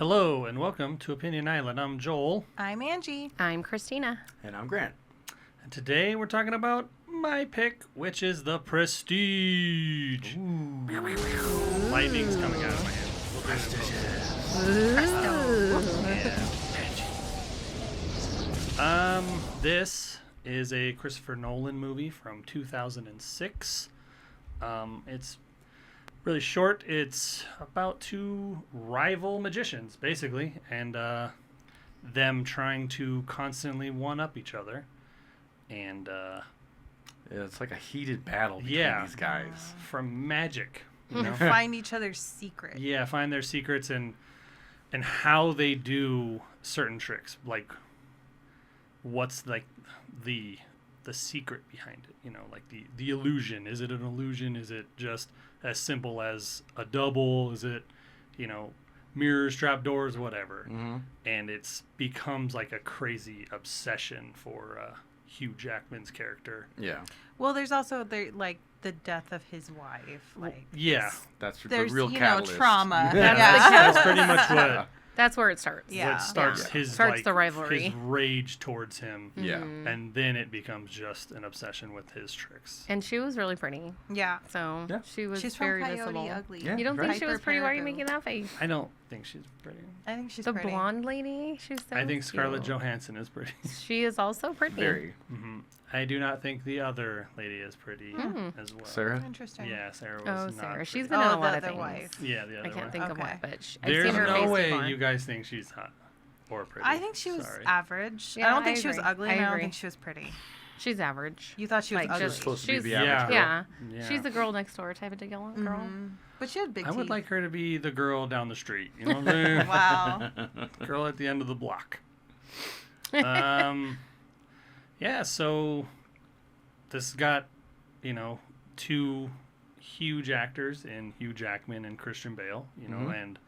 Hello and welcome to Opinion Island. I'm Joel, I'm Angie. I'm Christina. And I'm Grant. and today we're talking about my pick, which is The Prestige. Lightning's coming out of my head. This is a Christopher Nolan movie from 2006. It's really short. It's about two rival magicians, basically, and them trying to constantly one-up each other. And Yeah, it's like a heated battle between these guys. from magic, you know? Find each other's secret. Yeah, find their secrets and how they do certain tricks. Like, what's like the secret behind it? You know, like the illusion. Is it an illusion? Is it just as simple as a double? Is it, mirrors, trapdoors, whatever? Mm-hmm. And it's becomes like a crazy obsession for Hugh Jackman's character. Yeah, Well, there's also the death of his wife. Yeah, that's the there's real catalyst. trauma. that's, Yeah. that's pretty much what. That's where it starts. Yeah. What starts Yeah. his Starts like, the rivalry. his rage towards him, Yeah. and then it becomes just an obsession with his tricks. And she was really pretty. Yeah. So Yeah. she was She's from very Coyote visible. Ugly. Yeah. You don't think Right. she was Piper pretty? Why are you Perabo. making that face? I don't think she's pretty. I think she's The pretty. blonde lady? She's so I think Scarlett cute. Johansson is pretty. She is also pretty. Very. I do not think the other lady is pretty as well. Sarah? Interesting. Yeah, Sarah was Oh, not Sarah. pretty. She's been in a lot the of things. wife. Yeah, the other I can't one. think of Okay. what, but I've There's seen her no face way before. you guys think she's hot or pretty. I think she was Sorry. average. Yeah, I don't I think she was agree. ugly, I and I don't agree. think she was pretty. She's average. You thought she was Like, ugly. just supposed to be she's- the Yeah. average girl. Yeah. Yeah. She's the girl next door type of girl. But she had big I teeth. would like her to be the girl down the street. You know what I'm saying? Wow. Girl at the end of the block. Yeah, so this got, two huge actors in Hugh Jackman and Christian Bale, and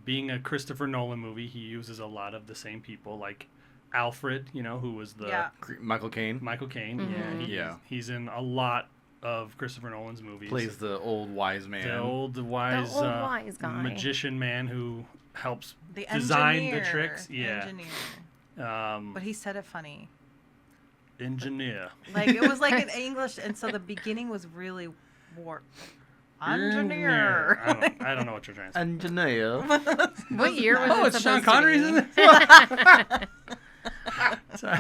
being a Christopher Nolan movie, he uses a lot of the same people, like Alfred, who was the Yeah. Michael Caine Michael Caine. Mhm. Yeah, he's in a lot of Christopher Nolan's movies. plays the old wise man. the old wise, The old wise guy. magician man who helps The design engineer. the tricks. Yeah. Engineer. Um, But he said it funny. engineer. Like it was like in English, and so the beginning was really warped. Engineer. I don't know what you're trying to say. Engineer. What year was Oh, it it's Sean supposed Connery's to in be? it. Sorry.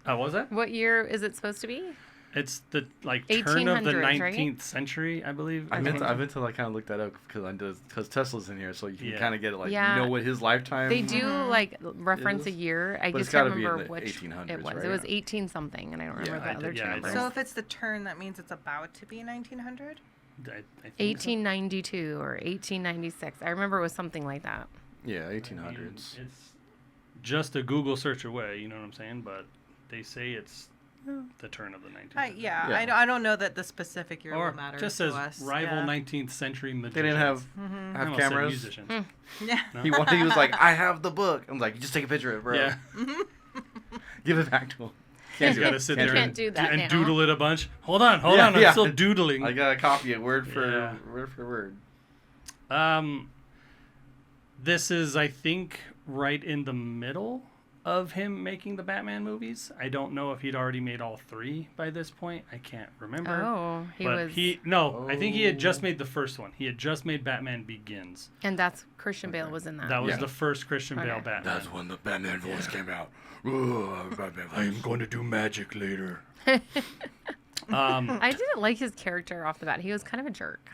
Oh, what was that? What year is it supposed to be? It's the turn of the 1800s, right? 19th century, I believe. I meant to like kind of look that up because Tesla's in here, so you can Yeah. kind of get it. Like Yeah. you know what his lifetime. They do like reference a is, year. I but just it's can't gotta be in remember the which 1800s, it was. right? It was 18 something, and I don't remember Yeah, the other two I numbers. don't. So if it's the turn, that means it's about to be 1900? I think so. 1892 or 1896. I remember it was something like that. Yeah, I mean, 1800s. it's just a Google search away, you know what I'm saying? But they say it's the turn of the 19th. Yeah. Yeah. I don't know that the specific year Or will matter just to says us. rival yeah. 19th century magicians. They didn't have I almost said cameras. musicians. Yeah. No? He was like, I have the book. I'm like, just take a picture of it, bro. Yeah. Give it back to him. He's do got it. to sit Can't there do Can't do that and now. doodle it a bunch. Hold on. Yeah, I'm yeah. still doodling. I gotta copy it word for Yeah. word. This is, I think, right in the middle of him making the Batman movies. I don't know if he'd already made all three by this point. I can't remember. Oh, I think he had just made the first one. He had just made Batman Begins. and that's Christian Bale was in that. That was Yeah. the first Christian Bale Okay. Batman. That's when the Batman voice came out. I am going to do magic later. I didn't like his character off the bat. He was kind of a jerk.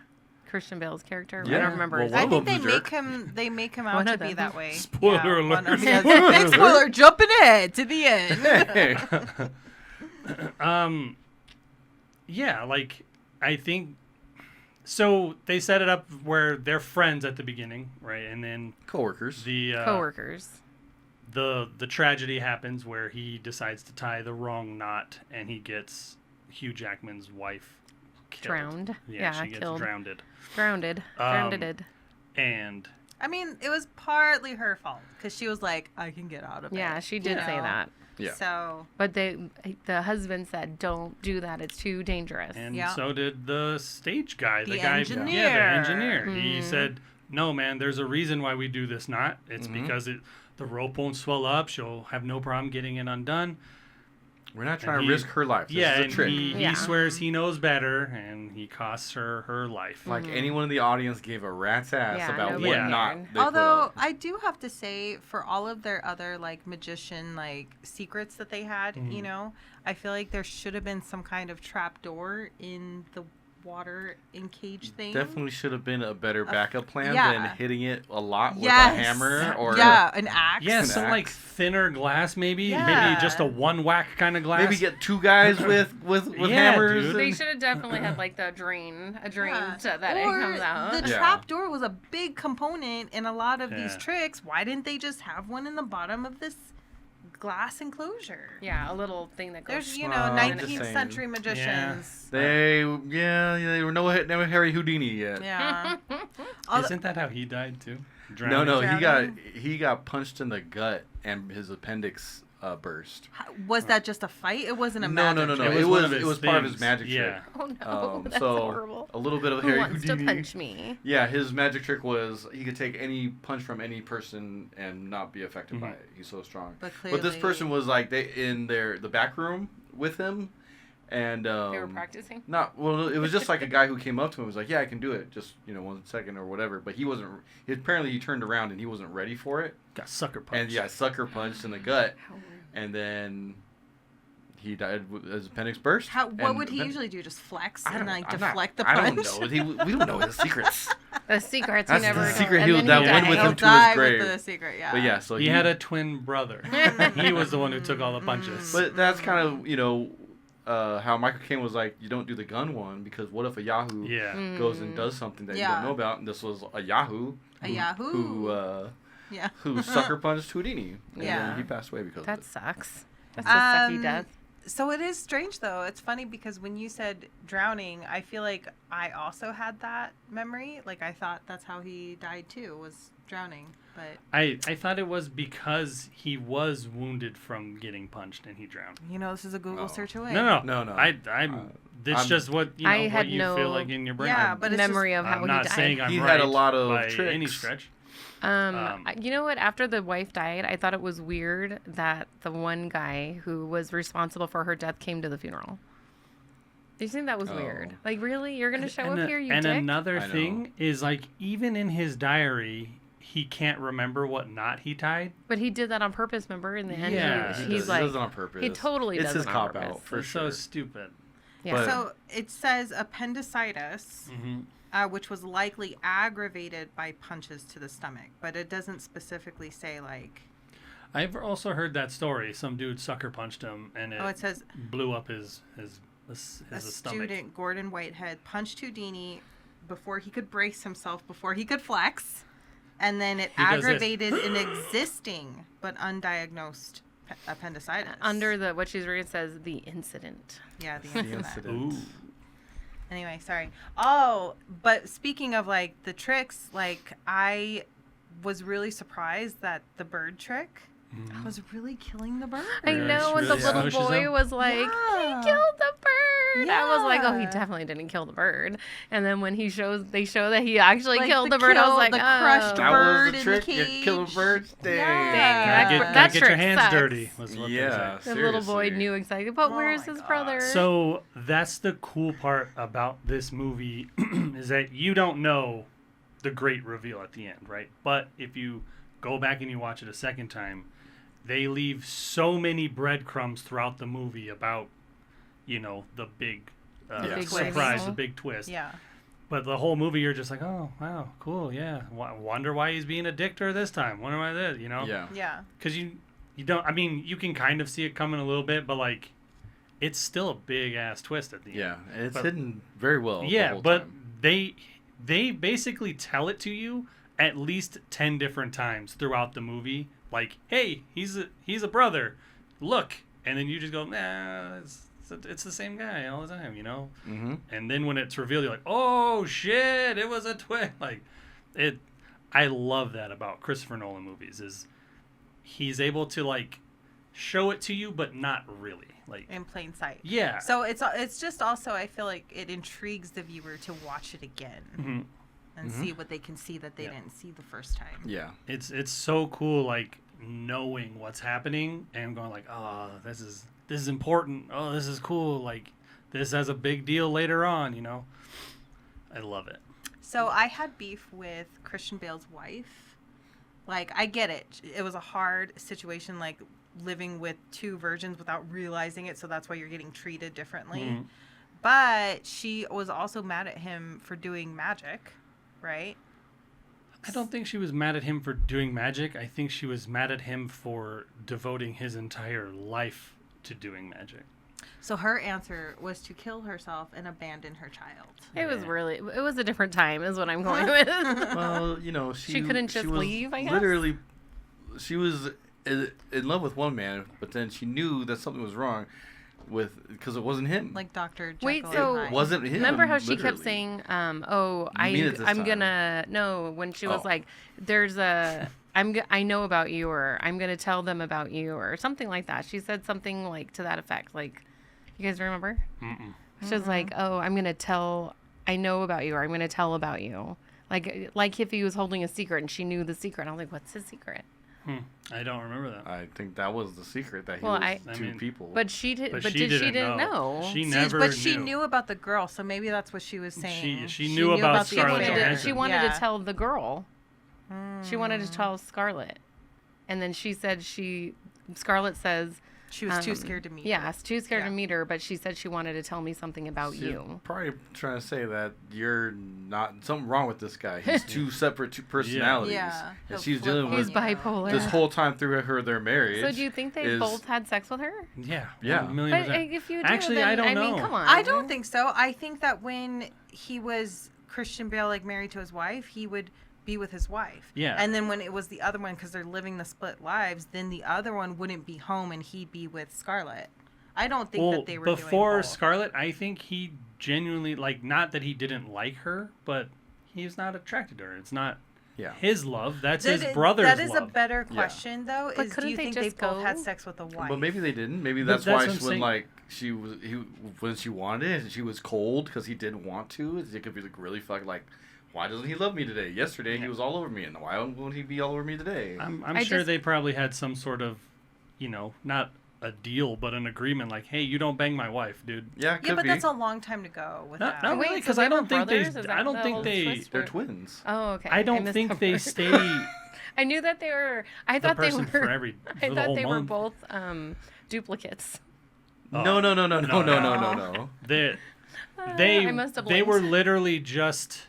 Christian Bale's character. I Yeah. don't remember. Well, his one I of name. think them's a they make him out One to of be them. that way. Spoiler one alert. of- yeah, big spoiler, jumping ahead to the end. Hey. Yeah, I think so. They set it up where they're friends at the beginning, right? And then Coworkers. the Coworkers. the tragedy happens where he decides to tie the wrong knot, and he gets Hugh Jackman's wife killed. Drowned. Yeah, Yeah, she gets killed. drowned. Grounded. Grounded. And I mean, it was partly her fault because she was like, "I can get out of it." Yeah, she did you say know? that. Yeah. So But the husband said, "Don't do that. It's too dangerous." and Yeah. so did the stage guy, The guy, engineer. yeah, the engineer. He Mhm. said, no, man, there's a reason why we do this knot. It's Mhm. because the rope won't swell up. She'll have no problem getting it undone. We're not trying And to risk her life. This is a and trick. he Yeah. swears he knows better, and he costs her life. Like anyone in the audience gave a rat's ass Yeah, about nobody what cared. knot they put Although on. I do have to say, for all of their other like magician like secrets that they had, you know, I feel like there should have been some kind of trap door in the water encage thing. Definitely should have been a better backup plan yeah. than hitting it a lot with a Yes. hammer or yeah, an axe. Yeah, An some axe. like thinner glass, maybe Yeah. just a one whack kind of glass. maybe get two guys with Yeah, hammers. dude. They and- should have definitely had like a drain Yeah. so that it Or comes out. The Yeah. trap door was a big component in a lot of these Yeah. tricks. Why didn't they just have one in the bottom of this glass enclosure? Yeah, a little thing that goes. There's, you Well, know, I'm just 19th saying. century magicians. They were no Harry Houdini yet. Yeah. Isn't that how he died too? No, Drowning? he got punched in the gut and his appendix burst. Was that just a fight? It wasn't a No, magic no. trick. It was one of It his was part of his things. magic Yeah. trick. Oh no, that's so horrible. a little bit of Who Harry wants Houdini. to punch me? Yeah, his magic trick was he could take any punch from any person and not be affected by Mhm. it. He's so strong. But But this person was like in the back room with him, and They were practicing. Not well. It was just like a guy who came up to him and was like, "Yeah, I can do it. Just 1 second or whatever." But he wasn't. Apparently, he turned around and he wasn't ready for it, Got sucker punched. and sucker punched in the gut, How weird. and then he died. His appendix burst. What and would he then- usually do? Just flex I and don't- like I'm not- deflect the I punch? don't know. We don't know his secrets. The secrets That's he never. the secret and he then that died. went with He'll him to his die grave. with the secret. Yeah. But yeah, so he had a twin brother. He was the one who took all the punches. But that's kind of how Michael Caine was like, you don't do the gun one because what if a Yahoo Yeah. goes and does something that you Yeah. don't know about? And this was a Yahoo. Yeah. Who sucker punched Houdini. And Yeah. then he passed away because That of it. sucks. That's a sucky Um, death. So it is strange though. It's funny because when you said drowning, I feel like I also had that memory. Like I thought that's how he died too, was drowning. But I thought it was because he was wounded from getting punched and he drowned. this is a Google Oh. search away. No. No. It's I'm- just what I what had you no- feel like in your brain. Yeah, but it's Memory just, of how I'm he not died. saying I'm He right had a lot of by tricks. any stretch. You know what? After the wife died, I thought it was weird that the one guy who was responsible for her death came to the funeral. Do you think that was weird? Oh. Like, really? You're going to show and up here, you and dick? another I know. thing is like even in his diary, he can't remember what knot he tied. But he did that on purpose, remember? In the end, Yeah. he, He he's like, does it on purpose. he totally it's does his it on cop purpose. out for It's sure. so stupid. yeah. But- So it says appendicitis, which was likely aggravated by punches to the stomach, but it doesn't specifically say like. I've also heard that story. Some dude sucker punched him and it, Oh, it says blew up his a stomach. student, Gordon Whitehead, punched Houdini before he could brace himself, before he could flex, and then it He does this. aggravated an existing but undiagnosed appendicitis. Under the what she's reading says the incident. Yeah, the The incident. incident. Ooh. Anyway, sorry. Oh, but speaking of like the tricks, like I was really surprised that the bird trick was really killing the bird. I Really know, and the really little smushes boy him? was like, Yeah. he killed the bird. I was like, oh, he Yeah. definitely didn't kill the bird. And then when they show that he actually Like killed the the bird, I was kill- like, the oh. crushed That bird was in the the trick. You kill cage. birds. Dang. Yeah. Gotta That get your trick hands sucks. dirty. Was what Yeah. they say. The little boy Seriously. knew exactly, but Oh where's my his God. brother? So that's the cool part about this movie is that you don't know the great reveal at the end, right? But if you go back and you watch it a second time, they leave so many breadcrumbs throughout the movie about, the big, The big surprise, twist. the big twist. Yeah. But the whole movie, you're just like, oh, wow, cool, yeah. Wonder why he's being a dick to her this time. Wonder why this, Yeah. Yeah. Because you don't, I mean, you can kind of see it coming a little bit, but like, it's still a big ass twist at the end. Yeah. And it's But- hidden very well. the Yeah, whole but time. they basically tell it to you at least 10 different times throughout the movie. Like, hey, he's a brother. Look, and then you just go, nah, it's the same guy all the time, Mm-hmm. And then when it's revealed, you're like, oh shit, it was a twin. Like, I love that about Christopher Nolan movies is he's able to like show it to you, but not really. Like, In plain sight. yeah. So it's just also I feel like it intrigues the viewer to watch it again. Mhm. and see what they can see that they Yeah. didn't see the first time. Yeah. It's so cool, like knowing what's happening and going like, oh, this is important. Oh, this is cool. Like this has a big deal later on. You know, I love it. So I had beef with Christian Bale's wife. Like, I get it. It was a hard situation, like living with two virgins without realizing it. So that's why you're getting treated differently. Mhm. But she was also mad at him for doing magic, right? I don't think she was mad at him for doing magic. I think she was mad at him for devoting his entire life to doing magic. So her answer was to kill herself and abandon her child. It was Yeah. really, it was a different time, is what I'm going with. Well, you know, She couldn't just was leave, I guess? Literally, she was in love with one man, but then she knew that something was wrong because it wasn't him. Like Dr. Jekyll Wait, and so- Hyde. It wasn't him. Remember how she literally. kept saying, You mean it this I'm time. gonna, no, when she was Oh. like, there's a, I know about you, or I'm gonna tell them about you, or something like that. She said something like to that effect. Like, you guys remember? Mm-mm. She was like, oh, I know about you, or I'm gonna tell about you. Like if he was holding a secret and she knew the secret. I was like, what's his secret? I don't remember that. I think that was the secret that he Well, was I two mean, people. But she did, But but she she didn't didn't know. know. She See, never but she knew. knew about the girl, so maybe that's what she was saying. She knew about She Scarlett wanted, to, Johansson. she wanted Yeah. to tell the girl. She wanted to tell Scarlett. And then she said Scarlett says, She was too scared to meet her. yeah, too scared to Yeah. meet her, but she said she wanted to tell me something about She's you. probably trying to say that you're not something wrong with this guy. He's two personalities. Yeah, he'll And she's flip dealing on with He's bipolar. this whole time through their marriage. So do you think they is- both had sex with her? Yeah. Yeah. 1,000,000%. But if you do, Actually, then, I don't mean, know. come on. I don't think so. I think that when he was Christian Bale, like married to his wife, he would be with his wife. Yeah. And then when it was the other one, because they're living the split lives, then the other one wouldn't be home and he'd be with Scarlett. I don't think that they were before doing both. Scarlett, I think he genuinely not that he didn't like her, but he's not attracted to her. It's not Yeah. his love. That's That his is- brother's That is love. a better Yeah. question, though. But Is do couldn't you they think just they both had go? sex with the wife? But maybe they didn't. Maybe But that's that's why what I'm when saying. like when she wanted it and she was cold because he didn't want to. It could be like really fucking like, why doesn't he love me today? Yesterday he Yeah. was all over me, and why won't he be all over me today? I'm I sure just- they probably had some sort of, not a deal, but an agreement. Like, hey, you don't bang my wife, dude. Yeah, it Yeah, could but be. that's a long time to go with that. Not Wait, really, so because they I were don't think they. brothers? Is that I don't the think whole they. twist? They're twins. Oh, okay. I don't missed think that they part. stay I knew that they were. I the thought they person were. for I the thought whole they were month. both duplicates. Oh, No. no. They I must have they were blinked. literally just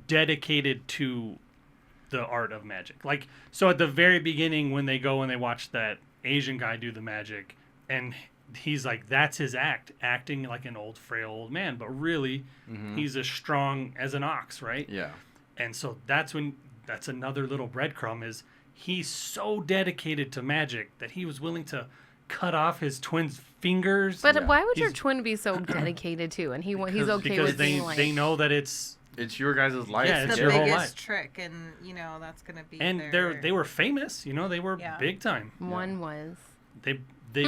dedicated to the art of magic. Like, so at the very beginning when they go and they watch that Asian guy do the magic, and he's like, that's his acting like an old frail old man, but really he's as strong as an ox, right? Yeah. And so that's another little breadcrumb is he's so dedicated to magic that he was willing to cut off his twin's fingers. But Yeah. why would your He's- twin be so dedicated to? And he's okay because with they being like. they know that it's It's your guys' life. Yeah, It's it's the your whole biggest life. trick, and that's gonna be. and their... they were famous, they were Yeah. big time. One was. They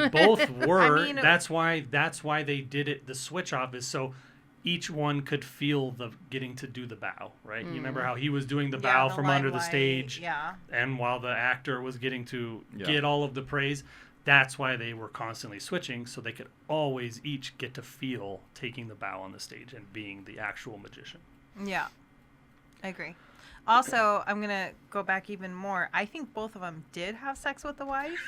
both were. mean, that's why they did it. The switch off is so each one could feel the getting to do the bow, right? You remember how he was doing the bow the from under the limelight, stage, Yeah. and while the actor was getting to Yeah. get all of the praise. That's why they were constantly switching, so they could always each get to feel taking the bow on the stage and being the actual magician. Yeah, I agree. Also, I'm gonna go back even more. I think both of them did have sex with the wife,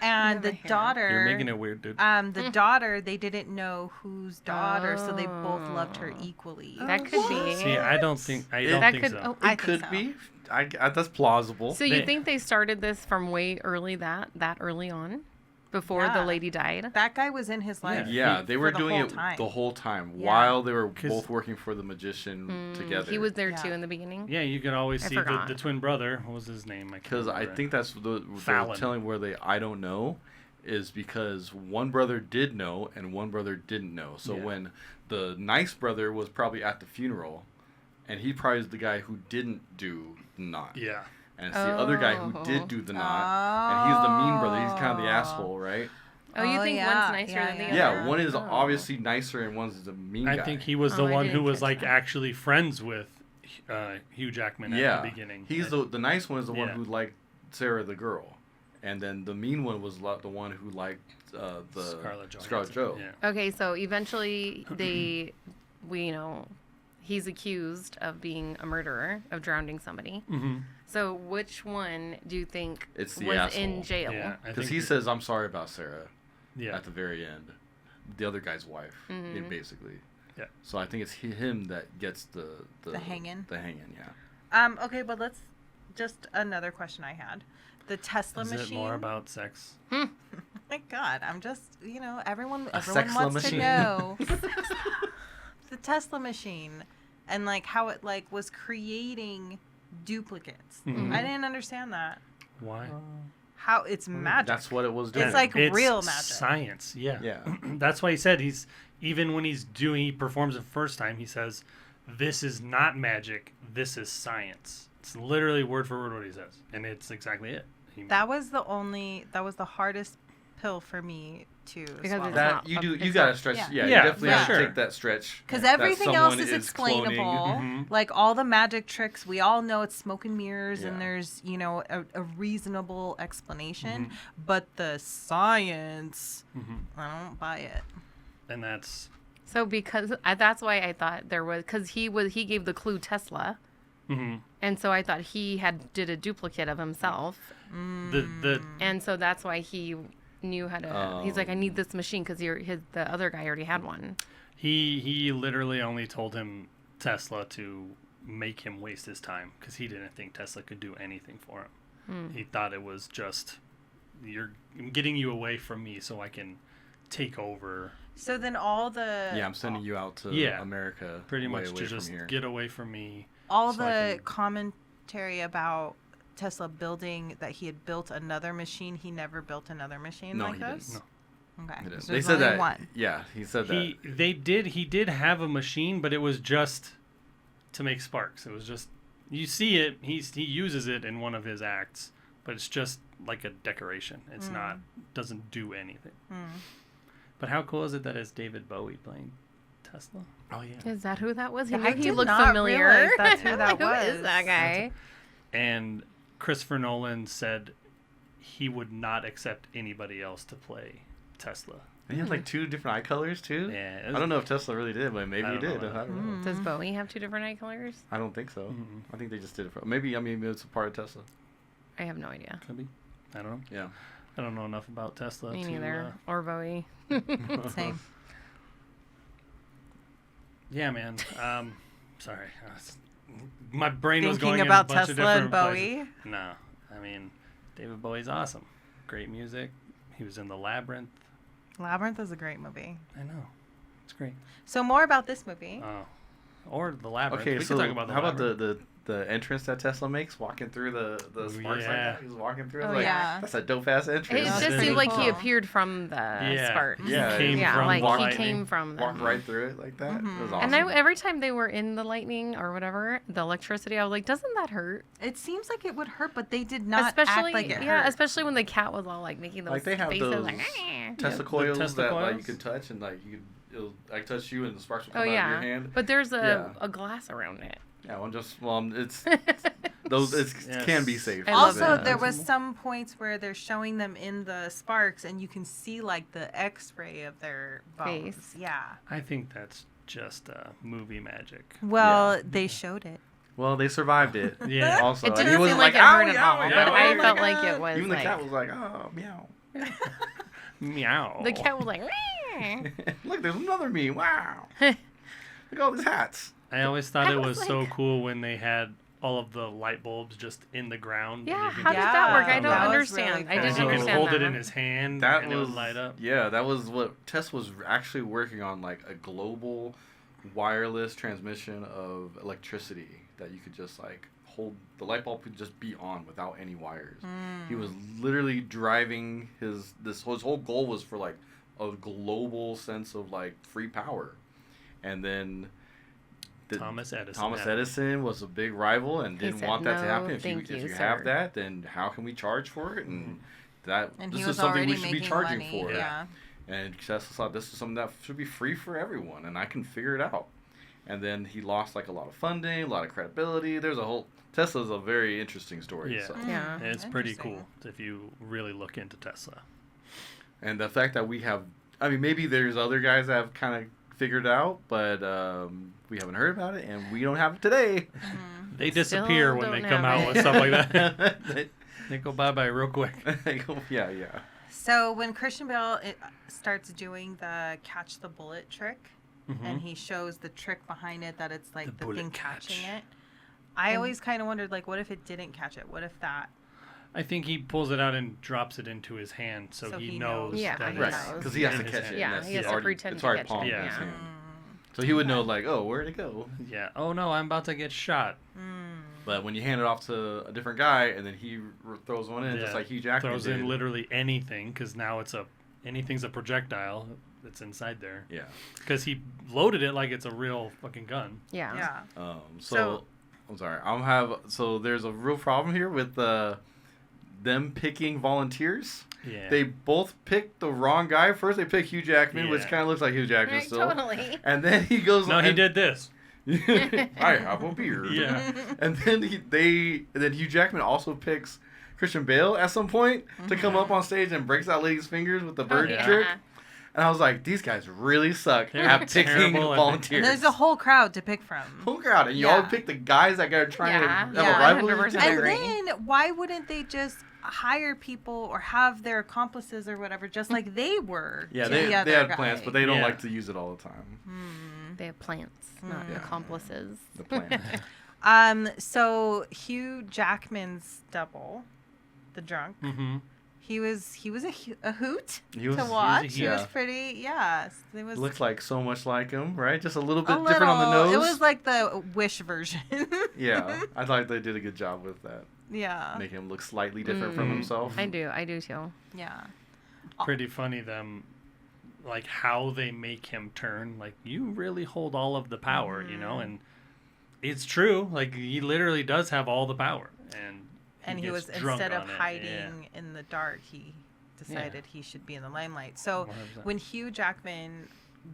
and the my hair. daughter. You're making it weird, dude. The daughter, they didn't know whose daughter, so they both loved her Oh. equally. That could be. See, I don't think That think could. so. Oh, I It think could so. be. That's plausible. so you They- think they started this from way early that early on, before the Yeah. lady died? That guy was in his life. Yeah, He- they were the doing whole it time. the whole time Yeah. while they were 'Cause- both working for the magician together. He was there too Yeah. in the beginning. Yeah, you could always I see forgot. the twin brother. What was his name? Because I think that's the Fallon. telling where they I don't know is because one brother did know and one brother didn't know. So Yeah. when the nice brother was probably at the funeral, and he probably is the guy who didn't do the knot. Yeah. And it's the other guy who Oh. did do the knot, and he's the mean brother. He's kind of the Oh. asshole, right? Oh, you Oh, think yeah, one's nicer yeah, than the yeah. other? Yeah, one is Oh. obviously nicer and one's the mean guy. I think he was Oh, the I one who didn't was catch like that. actually friends with Hugh Jackman Yeah, at the beginning. he's the nice one is the one Yeah. who liked Sarah the girl, and then the mean one was the one who liked the Scarlett Johansson. Scarlett Joe. Yeah. Okay, so eventually he's accused of being a murderer, of drowning somebody. Mm-hmm. So which one do you think It's the was asshole. in jail? Yeah, I Because think he that- says, "I'm sorry about Sarah." yeah. At the very end, the other guy's wife, basically. Yeah. So I think it's him that gets the hanging? The hanging, yeah. Okay, but let's just another question I had. The Tesla Is machine. it more about sex? My God, I'm just everyone Sexla wants machine. to know the Tesla machine and like how it like was creating duplicates. Mhm. I didn't understand that. Why? How it's magic. That's what it was doing. It's like real magic. Science. Yeah. Yeah. That's why he said even when he performs the first time, he says, "This is not magic. This is science." It's literally word for word what he says, and it's exactly it. That was the hardest pill for me to Because swallow. it's that not- you it's gotta not- stretch. yeah. Yeah, Yeah, you definitely for have to sure. take that stretch. Because that everything else someone is explainable. cloning. Mhm. Like all the magic tricks, we all know it's smoke and mirrors, and Yeah. there's a reasonable explanation. Mhm. But the science, Mhm. I don't buy it. And that's So because that's why I thought there was, because he gave the clue Tesla, mhm. and so I thought he did a duplicate of himself, the and so that's why he knew how to. He's like, I need this machine because the other guy already had one. he literally only told him Tesla to make him waste his time because he didn't think Tesla could do anything for him. He thought it was just I'm getting you away from me so I can take over. So then all the Yeah, I'm sending you out to Yeah. America. Pretty way much away to from just here. get away from me. all so I the can- commentary about Tesla building that he had built another machine. He never built another machine No, like he didn't. this. No. Okay. It is. So They there's said only that. one. Yeah, he said that. He did have a machine, but it was just to make sparks. It was just you see it. He uses it in one of his acts, but it's just like a decoration. It's not doesn't do anything. But how cool is it that it's David Bowie playing Tesla? Oh yeah. Is that who that was? I He did looked not familiar. realize that's who I'm that like, Who is was. that guy? And Christopher Nolan said he would not accept anybody else to play Tesla. And he had like 2 different eye colors too. Yeah, it I was- don't know if Tesla really did, but maybe I he don't know did. that. I don't know. Does Bowie have 2 different eye colors? I don't think so. Mhm. I think they just did it for maybe. I mean, it's a part of Tesla. I have no idea. Could be. I don't know. Yeah. I don't know enough about Tesla. Me to, neither. Or Bowie. Same. Yeah, man. Sorry. My brain was going Thinking in a about bunch of Tesla and different places. Bowie. No. I mean, David Bowie's awesome. Great music. He was in The Labyrinth. Labyrinth is a great movie. I know. It's great. So more about this movie. Oh. Or The Labyrinth. Okay, we so can talk about how about Labyrinth. the entrance that Tesla makes, walking through the sparks like Yeah. that? He's walking through. Oh, Like, yeah. that's a dope ass It entrance. That's just really seemed like he cool. appeared from the sparks. Yeah, He came Yeah, from like the he lightning. came from them. Walk right through it like that. It was awesome. And every time they were in the lightning or whatever, the electricity, I was like, doesn't that hurt? It seems like it would hurt, but they did not Especially, act like it yeah, hurt. especially when the cat was all like making those Like they have faces, those like, Tesla the coils Tesla that like you coils? could touch and like it'll like touch you and the sparks will oh come out yeah. of your hand. But there's Yeah. a glass around it. Yeah, it's those it Yes. can be safe. I love Also, that. there was some points where they're showing them in the sparks, and you can see like the X-ray of their bones. Face. Yeah. I think that's just movie magic. Well, they showed it. Well, they survived it. Yeah. Also, It and didn't he seem wasn't like it "Ow, hurt at meow, all, meow, but oh I my felt God." like it was Even the like cat was like, oh meow. Meow. the cat was like. "Meh." Look, there's another me. Wow. Look at all these hats. I always thought I it was was so like- cool when they had all of the light bulbs just in the ground. and Yeah, you could how just did that work? I come don't That out. was really understand. I cool. didn't And he could understand hold that. it in his hand That and was it would light up. Yeah, that was what Tesla was actually working on, like a global wireless transmission of electricity that you could just like hold. The light bulb could just be on without any wires. He was literally driving his whole goal was for like a global sense of like free power, and then. Thomas Edison. Thomas had it. Edison was a big rival and He didn't said, want that to "No, happen. If thank you you, have sir." that, then how can we charge for it? And that And this he is was something already we should be making charging money. for. Yeah. And Tesla thought this is something that should be free for everyone, and I can figure it out. and then he lost like a lot of funding, a lot of credibility. There's a whole Tesla's a very interesting story. Yeah. So. Yeah. It's pretty Interesting. cool if you really look into Tesla. And the fact that we have, I mean, maybe there's other guys that have kind of figured it out, but we haven't heard about it, and we don't have it today. They disappear when don't they come have out it. with stuff like that. They go bye-bye real quick. Yeah. So when Christian Bale starts doing the catch the bullet trick, Mm-hmm. and he shows the trick behind it that it's like The the, bullet thing catch. catching it, I always kind of wondered, like, what if it didn't catch it? What if that? I think he pulls it out and drops it into his hand, so, So he he knows. knows. Yeah, that he Right, knows. because he has in to his catch hand. it. Yeah, and that's he has to already, pretend it's to already catch palmed it, in his yeah. hand. So he would know, like, oh, where'd it go? Yeah. Oh no, I'm about to get shot. But when you hand it off to a different guy, and then he throws one in, just like Hugh Jackman throws did. in literally anything, because now anything's a projectile that's inside there. Yeah. Because he loaded it like it's a real fucking gun. Yeah. Yeah. So I'm sorry. So there's a real problem here with them picking volunteers. Yeah. They both picked the wrong guy. First, they picked Hugh Jackman, which Yeah. kind of looks like Hugh Jackman Right, still. totally. And then he goes. No, he and- did this. I have a beard. Yeah. And then Hugh Jackman also picks Christian Bale at some point to come up on stage and breaks that lady's fingers with the bird yeah. trick. And I was like, these guys really suck They're at picking terrible at- volunteers. And there's a whole crowd to pick from. whole crowd, and you Yeah. all pick the guys that are trying Yeah. to have Yeah, a rivalry. 100%. And agree. then why wouldn't they just hire people or have their accomplices or whatever, just like they were? Yeah, to they the other had guy? plans, but they don't Yeah. like to use it all the time. They have plants, not Yeah. accomplices. The plan. So Hugh Jackman's double, the drunk, Mm-hmm. he was a hoot He was- to he was a watch. He was yeah. pretty, yes. It was Looks like so much like him, right? Just a little bit a different on the little- nose. It was like the Wish version. Yeah, I thought they did a good job with that, yeah, making him look slightly different from Mhm. himself. I do too. yeah. Pretty funny them, like how they make him turn. Like you really hold all of the power, you know, and it's true. Like he literally does have all the power, and He gets was, drunk instead of on it. hiding in the dark, he decided he should be in the limelight. So 100%. when Hugh Jackman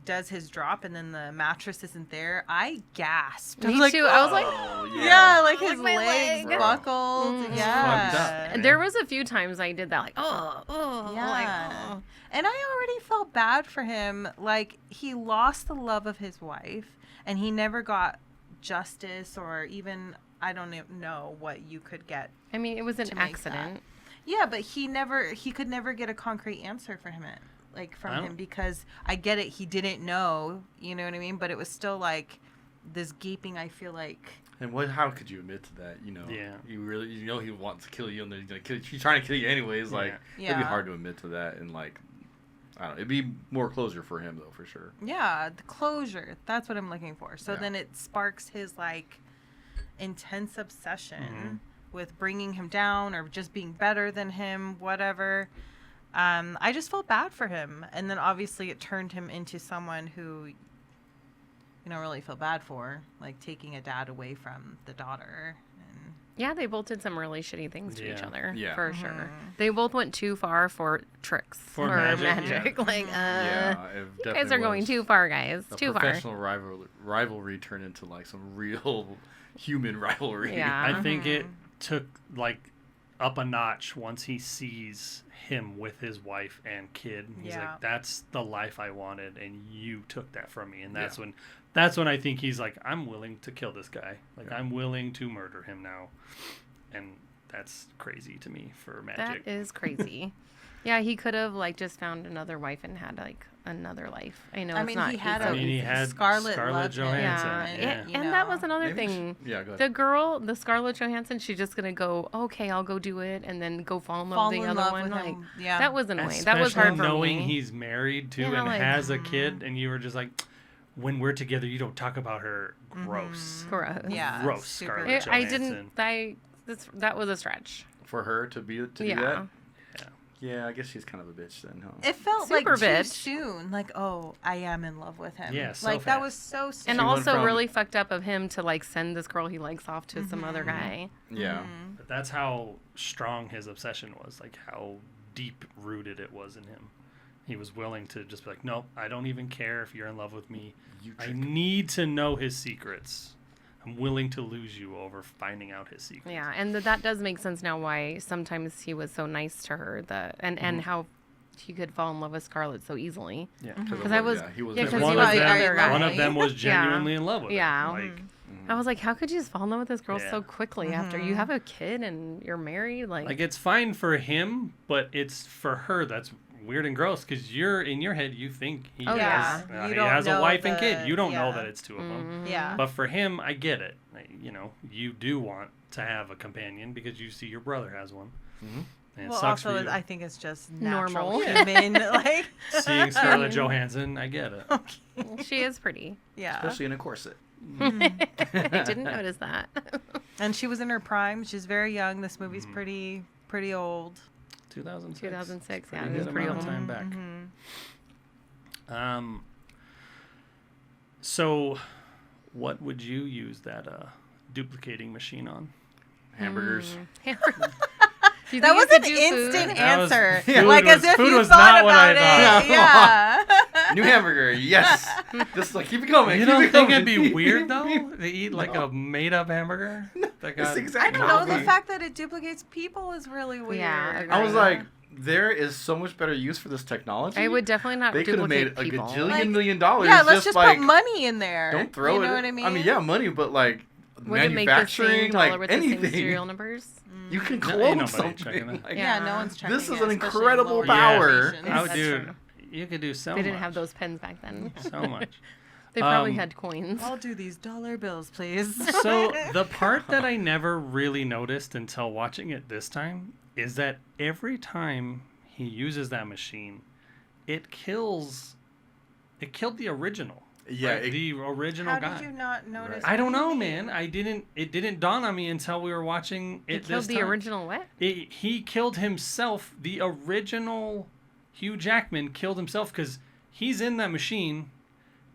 does his drop and then the mattress isn't there, I gasped. I Me was like, too. I was like, Oh, yeah, like Like his my legs leg. buckled. Mm. Fucked Yeah. up. there was a few times I did that, like, oh, Yeah. like, oh. And I already felt bad for him. Like, he lost the love of his wife, and he never got justice or even, I don't know what you could get. I mean, it was an To make accident. Yeah, but he could never get a concrete answer for him, I don't- him, because I get it, he didn't know, you know what I mean? But it was still like this gaping, I feel like. And how could you admit to that? You know, Yeah. you really, he wants to kill you, and then he's gonna kill you. He's trying to kill you anyways. Like, Yeah. it'd be Yeah. hard to admit to that, and like, I don't know, it'd be more closure for him though, for sure. Yeah, the closure. That's what I'm looking for. So Yeah. then it sparks his like intense obsession with bringing him down or just being better than him, whatever. I just felt bad for him. And then obviously it turned him into someone who you don't really feel bad for, like taking a dad away from the daughter. And Yeah, they both did some really shitty things to each Yeah. other. Yeah. For sure. They both went too far for tricks. For or magic, yeah. Like, Yeah, it you guys definitely are going was. too far, guys. The Too far. professional rivalry turned into like some real human rivalry. Yeah. I think it took like up a notch once he sees him with his wife and kid. He's Yeah. like, that's the life I wanted, and you took that from me. And Yeah. that's when I think he's like, I'm willing to kill this guy. Like Yeah. I'm willing to murder him now. And that's crazy to me for magic. That is crazy. Yeah, he could have like just found another wife and had like another life. I know I it's mean, not. he had so I mean, he easy. had Scarlett Scarlett loved him. Johansson. Yeah, Yeah. You and that know. was another Maybe thing. yeah, go ahead. The girl, the Scarlett Johansson, she's just gonna go, okay, I'll go do it, and then go fall in love with the other one. Like him. Yeah. that was annoying. That was Especially hard for knowing me. he's married too Yeah, and like, has a kid, and you were just like, when we're together, you don't talk about her. Gross. Gross. Yeah. Gross, super Scarlett I Johansson. didn't. That was a stretch. For her to do Yeah. that. Yeah, I guess she's kind of a bitch then, huh? It felt Super like too bitch. soon. Like, oh, I am in love with him. Yeah, so like that fast. was so soon. And She went also from- really fucked up of him to like send this girl he likes off to some other guy. Yeah. But that's how strong his obsession was, like how deep rooted it was in him. he was willing to just be like, nope, I don't even care if you're in love with me. You I trick- need to know his secrets. I'm willing to lose you over finding out his secrets. Yeah, and that does make sense now why sometimes he was so nice to her, and how he could fall in love with Scarlett so easily. Yeah. of Because I what- was- he was yeah, 'cause One he of, was the them, other guy. one of them was Yeah. genuinely in love with Yeah. her. Like, I was like, how could you just fall in love with this girl Yeah. so quickly after you have a kid and you're married? like it's fine for him, but it's for her that's weird and gross because you're in your head you think he Oh, has, yeah. You he don't has a know wife and the- kid. You don't know yeah. that it's two of them. Yeah. But for him, I get it. You know, you do want to have a companion because you see your brother has one. Mhm. And it Well, sucks also, for you. I think it's just natural Normal. human. Like, Seeing Scarlett Johansson, I get it. she is pretty. yeah. Especially in a corset. I didn't notice that. And she was in her prime. She's very young. This movie's Mm-hmm. pretty old. 2006. 2006, yeah, Pretty it was good pretty amount of old. time back. Mm-hmm. So, what would you use that duplicating machine on? Hamburgers. Do you That think was you an could do food? instant That was- answer. food Like was- as if food you was thought not what I about it. Yeah. New hamburger, yes. Just like keep it coming. You keep don't it think coming. it'd be weird though to eat like a made-up hamburger? That It's got I exactly. don't know. The Coffee. fact that it duplicates people is really weird. Yeah, I was Right. like, there is so much better use for this technology. I would definitely not They could have made duplicate a people. gajillion Like, million dollars. yeah, let's just like, put money in there. Don't throw you it. know what I mean? I mean, yeah, money, but like Would it make the manufacturing, same dollar like with the same anything. serial numbers? You can No, clone ain't nobody checking something. that. Like, Yeah, Yeah. no one's checking This is it, an especially in incredible lower power. nations. Oh, That's dude, true. you could do so They didn't much. have those pens back then. So much. They probably Um, had coins. I'll do these dollar bills, please. So the part that I never really noticed until watching it this time is that every time he uses that machine, it killed the original. Yeah, right? The original How guy. did you not notice? I don't know, anything? man. It didn't dawn on me until we were watching He it killed this the time. original what? He killed himself. The original Hugh Jackman killed himself because he's in that machine,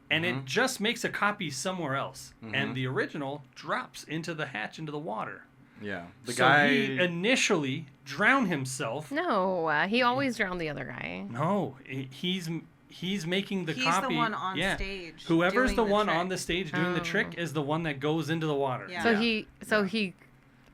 and it just makes a copy somewhere else, and the original drops into the hatch into the water. yeah. The So guy. he initially drowned himself. No, he always drowned the other guy. No, he's making the He's copy. the one on yeah. stage. Whoever's doing the one trick. on the stage doing the trick is the one that goes into the water. Yeah. So he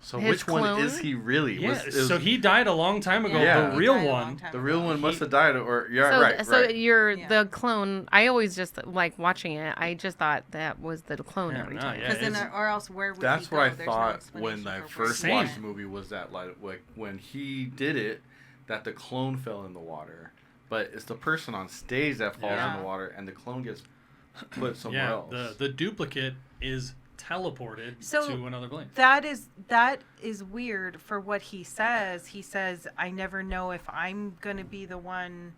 so his which one clone? is he really? Yeah, is so he died a long time ago. Yeah. The He real died a long one. time the ago. real one must have died, or yeah, so right, so right. you're Yeah. the clone. I always just like watching it. I just thought that was the clone Yeah, every no, time. yeah. Because then, it's- or else, where would That's he go? what I There's no thought explanation when I for where first he Same. watched went. the movie was that like when he did it, that the clone fell in the water, but it's the person on stage that falls Yeah. in the water, and the clone gets put somewhere Yeah, else. the duplicate is teleported So- to another plane. That is weird for what he says. He says, "I never know if I'm gonna be the one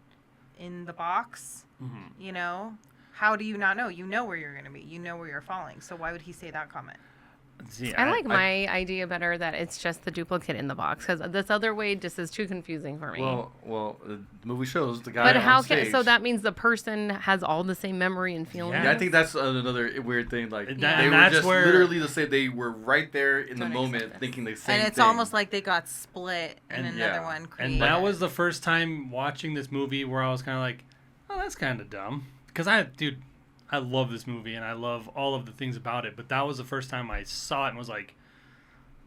in the box." Mm-hmm. You know, how do you not know? You know where you're gonna be. You know where you're falling. So why would he say that comment? See, I like my idea better that it's just the duplicate in the box because this other way just is too confusing for me. Well, the movie shows the guy but on how stage. can so that means the person has all the same memory and feelings? Yeah, I think that's another weird thing. Like And that- they and were that's just where- literally the same. They were right there in the Don't moment, accept this. thinking the same. And it's thing. almost like they got split and And- another yeah. one created. And that was the first time watching this movie where I was kind of like, oh, that's kind of dumb. Because I love this movie and I love all of the things about it. But that was the first time I saw it and was like,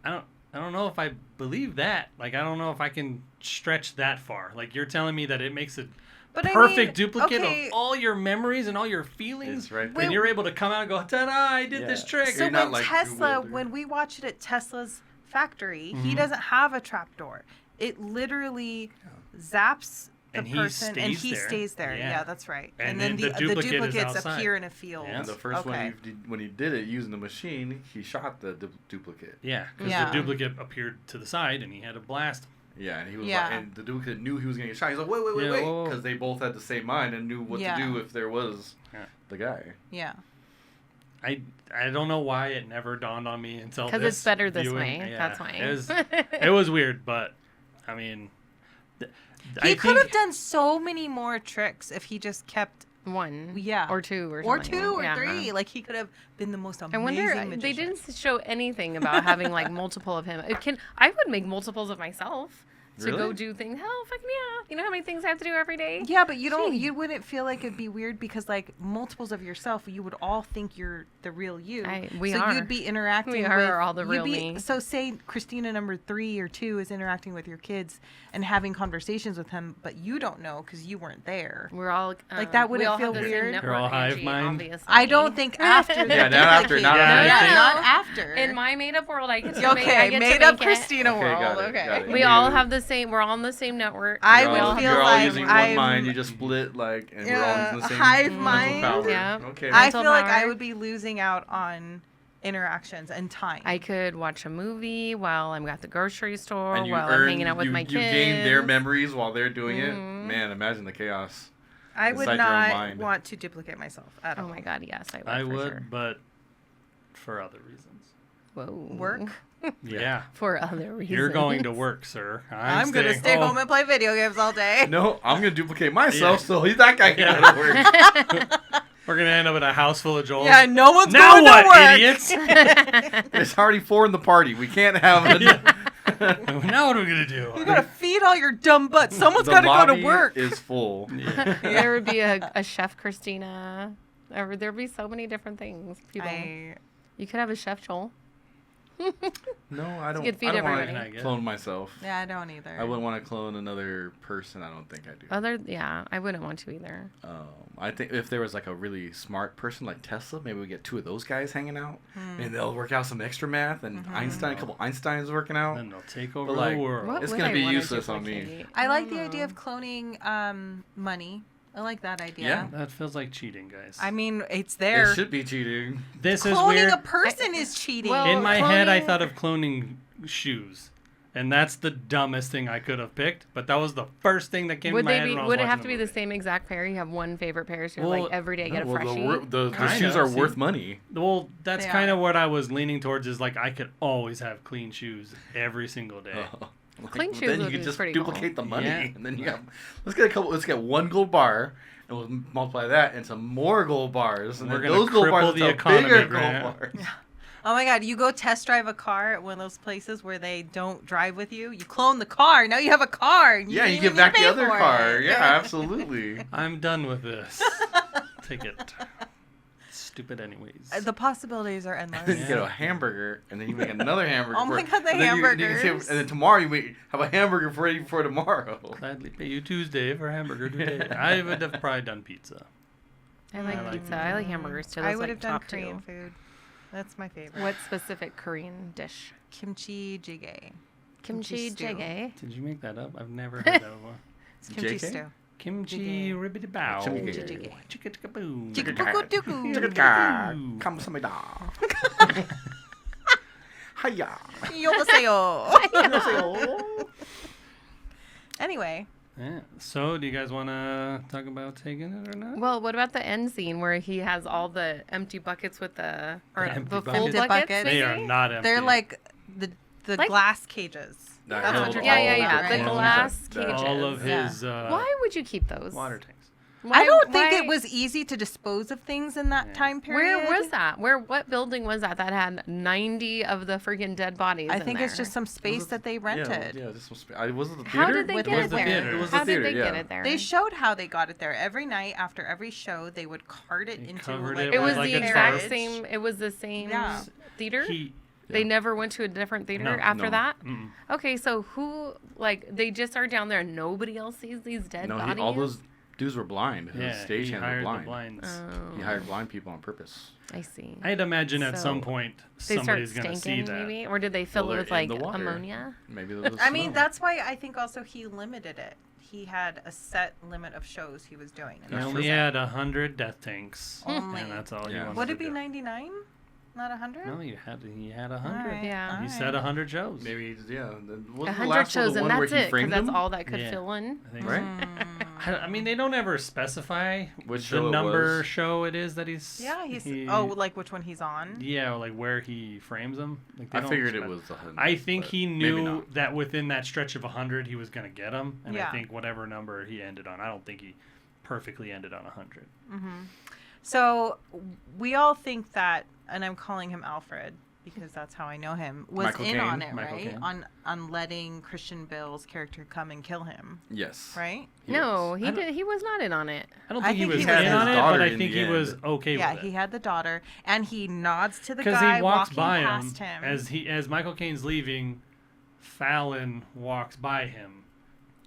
I don't know if I believe that. Like, I don't know if I can stretch that far. Like, you're telling me that it makes a But I perfect mean, duplicate okay, of all your memories and all your feelings. It's right And there. you're able to come out and go, ta-da, I did this Yeah. trick. So You're not, when like, Tesla, bewildered. when we watch it at Tesla's factory, Mm-hmm. he doesn't have a trapdoor. It literally zaps the And he person, and stays he there. stays there. Yeah. Yeah, that's right. And then then the the duplicate is duplicates outside. appear in a field. Yeah. And the first okay. when he did it using the machine, he shot the duplicate. Yeah, because Yeah. the duplicate appeared to the side and he had to blast him. Yeah, and he was Yeah. like, and the duplicate knew he was gonna get shot. He's like, wait, Yeah, wait, whoa. because they both had the same mind and knew what Yeah. to do if there was Yeah. the guy. Yeah. I don't know why it never dawned on me until because this it's better this viewing. way. Yeah, That's why. it was weird, but I mean, He I could have think- done so many more tricks if he just kept one, Yeah. or two, or or something. two or Yeah. three. Like he could have been the most I amazing wonder magician. they didn't show anything about having like multiple of him. I would make multiples of myself. to go Really? do things. Hell, fucking yeah. You know how many things I have to do every day? Yeah, but you Gee. wouldn't feel like it'd be weird because like multiples of yourself, you would all think you're the real you. We so are. you'd be interacting We with are all the you'd real be, me. So say Christina number 3 or 2 is interacting with your kids and having conversations with him, but you don't know because you weren't there. We're all Like, that we wouldn't all feel have the same weird? network You're all hive energy, mind? obviously. I don't think after. Yeah, not after, not after. Yeah, No. not after. In my made-up world, I get to make. I okay, get made to up make it. Christina Okay, world. got it, Okay. got it. We all have the same. We're all on the same network. I You're would all- feel you're all like using one I'm- mind. You just split like, and we're all Yeah, using the same hive mental mind. power. Yeah. Okay. I Mental feel like I power. would be losing out on interactions and time. I could watch a movie while I'm at the grocery store, and you while earn, I'm hanging out with you, my you kids. gain their memories while they're doing it. Mhm. Man, imagine the chaos. I would inside your own not mind. want to duplicate myself at all. Oh my god, yes, I would. I for would, Sure. but for other reasons. Whoa. Work? Yeah. For other reasons. You're going to work, sir. I'm gonna stay home and play video games all day. No, I'm gonna duplicate myself, Yeah. so that guy can go to work. We're gonna end up in a house full of Joels. Yeah, no one's Now going what, to work. idiots? There's already 4 in the party. We can't have it. Now what are we gonna do? You gotta feed all your dumb butts. Someone's The gotta go to lobby work. is full. Yeah. There would be a chef Christina. Or there'd be so many different things. People. You could have a chef Joel. No, I don't. good feed I don't want everybody. to clone myself. Yeah, I don't either. I wouldn't want to clone another person. I don't think I do. Yeah, I wouldn't want to either. I think if there was like a really smart person like Tesla, maybe we get 2 of those guys hanging out, and they'll work out some extra math, and Einstein, a couple Einsteins working out. Then they'll take over like, the world. What It's would gonna I be wanna useless on me. duplicate? I like the don't idea know. of cloning money. I like that idea. Yeah. That feels like cheating, guys. I mean, it's there. It should be cheating. This is Cloning weird. a person is cheating. Well, In my head, I cloning- thought of cloning shoes, and that's the dumbest thing I could have picked. But that was the first thing that came Would to my they head be? when I was Would it watching have to be the movie. same exact pair? You have one favorite pair, so Well, like every day get a Well, freshie. the Kinda, shoes are see. worth money. Well, that's They kind are. of what I was leaning towards. Is like I could always have clean shoes every single day. Clean shoes Then you would could be just pretty duplicate cool. the money, Yeah. and then you have. Let's get 1 gold bar, and we'll multiply that into more gold bars, and We're then gonna those gold cripple bars the into economy, bigger Grant. gold bars. Oh my god, you go test drive a car at one of those places where they don't drive with you. You clone the car. Now you have a car. And Yeah, don't you even give back need the to other pay for car. it. Yeah, absolutely. I'm done with this. Take it. Stupid, anyways. The possibilities are And then endless. you get a hamburger, and then you make another hamburger. Oh my for- God, the and then you can say- hamburgers. and then tomorrow you have a hamburger ready for tomorrow. Gladly pay you Tuesday for hamburger today. I would have probably done pizza. I like I like pizza. I like hamburgers too. I Those would like have done top Korean two. food. That's my favorite. What specific Korean dish? Kimchi jjigae. Kimchi stew. jjigae. Did you make that up? I've never heard that before. It's kimchi JK? stew. Kimchi ribbity bow. Kimchi jjigae. Chicka chicka boom. Chicka-puku-duku. Chicka-chicka. Kamsahamnida. Hiya. Yomasayo. Anyway, Yeah. So, do you guys want to talk about taking it or not? Well, what about the end scene where he has all the empty buckets with the empty the full buckets. buckets? Buckets. They are maybe? not empty. they're like the Like- glass cages. That That's held what you're Yeah, talking yeah, about, yeah. right? The Well, glass that- cages. all of Yeah. his Why would you keep those? water tanks. Why- I don't think why- it was easy to dispose of things in that Yeah. time period. Where was that? What building was that had 90 of the freaking dead bodies? I in think it's there? just some space that they rented. Yeah, this was. Was it the theater? How did they With get was it the there? theater. It was How the theater, did they yeah. get it there? They showed how they got it there. Every night after every show, they would cart it They into covered like, it It with was like the a exact tarp. same. It was the same Yeah. theater. He. They Yeah. never went to a different theater No, after no. that. Mm-mm. Okay, so who they just are down there and nobody else sees these dead No, bodies? all those dudes were blind. Yeah, His he stagehands were hired the blind. blinds. Oh, He hired blind people on purpose. I see. I'd imagine at some So, point They start somebody's gonna see stinking, that. maybe, or did they fill Well, it with they're in like the water. ammonia? Maybe there was I mean, snow. that's why I think also he limited it. He had a set limit of shows he was doing. He And that only was it. had 100 death tanks, Only. and that's all Yeah. he wanted Would to it be do. 99? Not 100? No, he had 100. Yeah. He said 100 shows. Maybe yeah. Then wasn't the 100 last one shows, the and one where that's he it, because framed that's them? all that could Yeah. fill in. I think Right? I mean, they don't ever specify Which the show it number was. show it is that he's. Yeah, he's. he- like which one he's on? Yeah, like where he frames them. Like, they I don't figured it spec- was 100. I think but he maybe knew not. that within that stretch of 100, he was going to get them. And I Yeah. think whatever number he ended on, I don't think he perfectly ended on 100. So we all think that, and I'm calling him Alfred, because that's how I know him, was Michael in Caine. on it, Michael right? Caine. On letting Christian Bale's character come and kill him, Yes. right? No, He he did. He was not in on it. I don't I think he think was he in was on his it, but daughter I in think the he was end. okay Yeah, with it. he had the daughter, and he nods to the Because guy he walks walking by him past him. as Michael Caine's leaving. Fallon walks by him.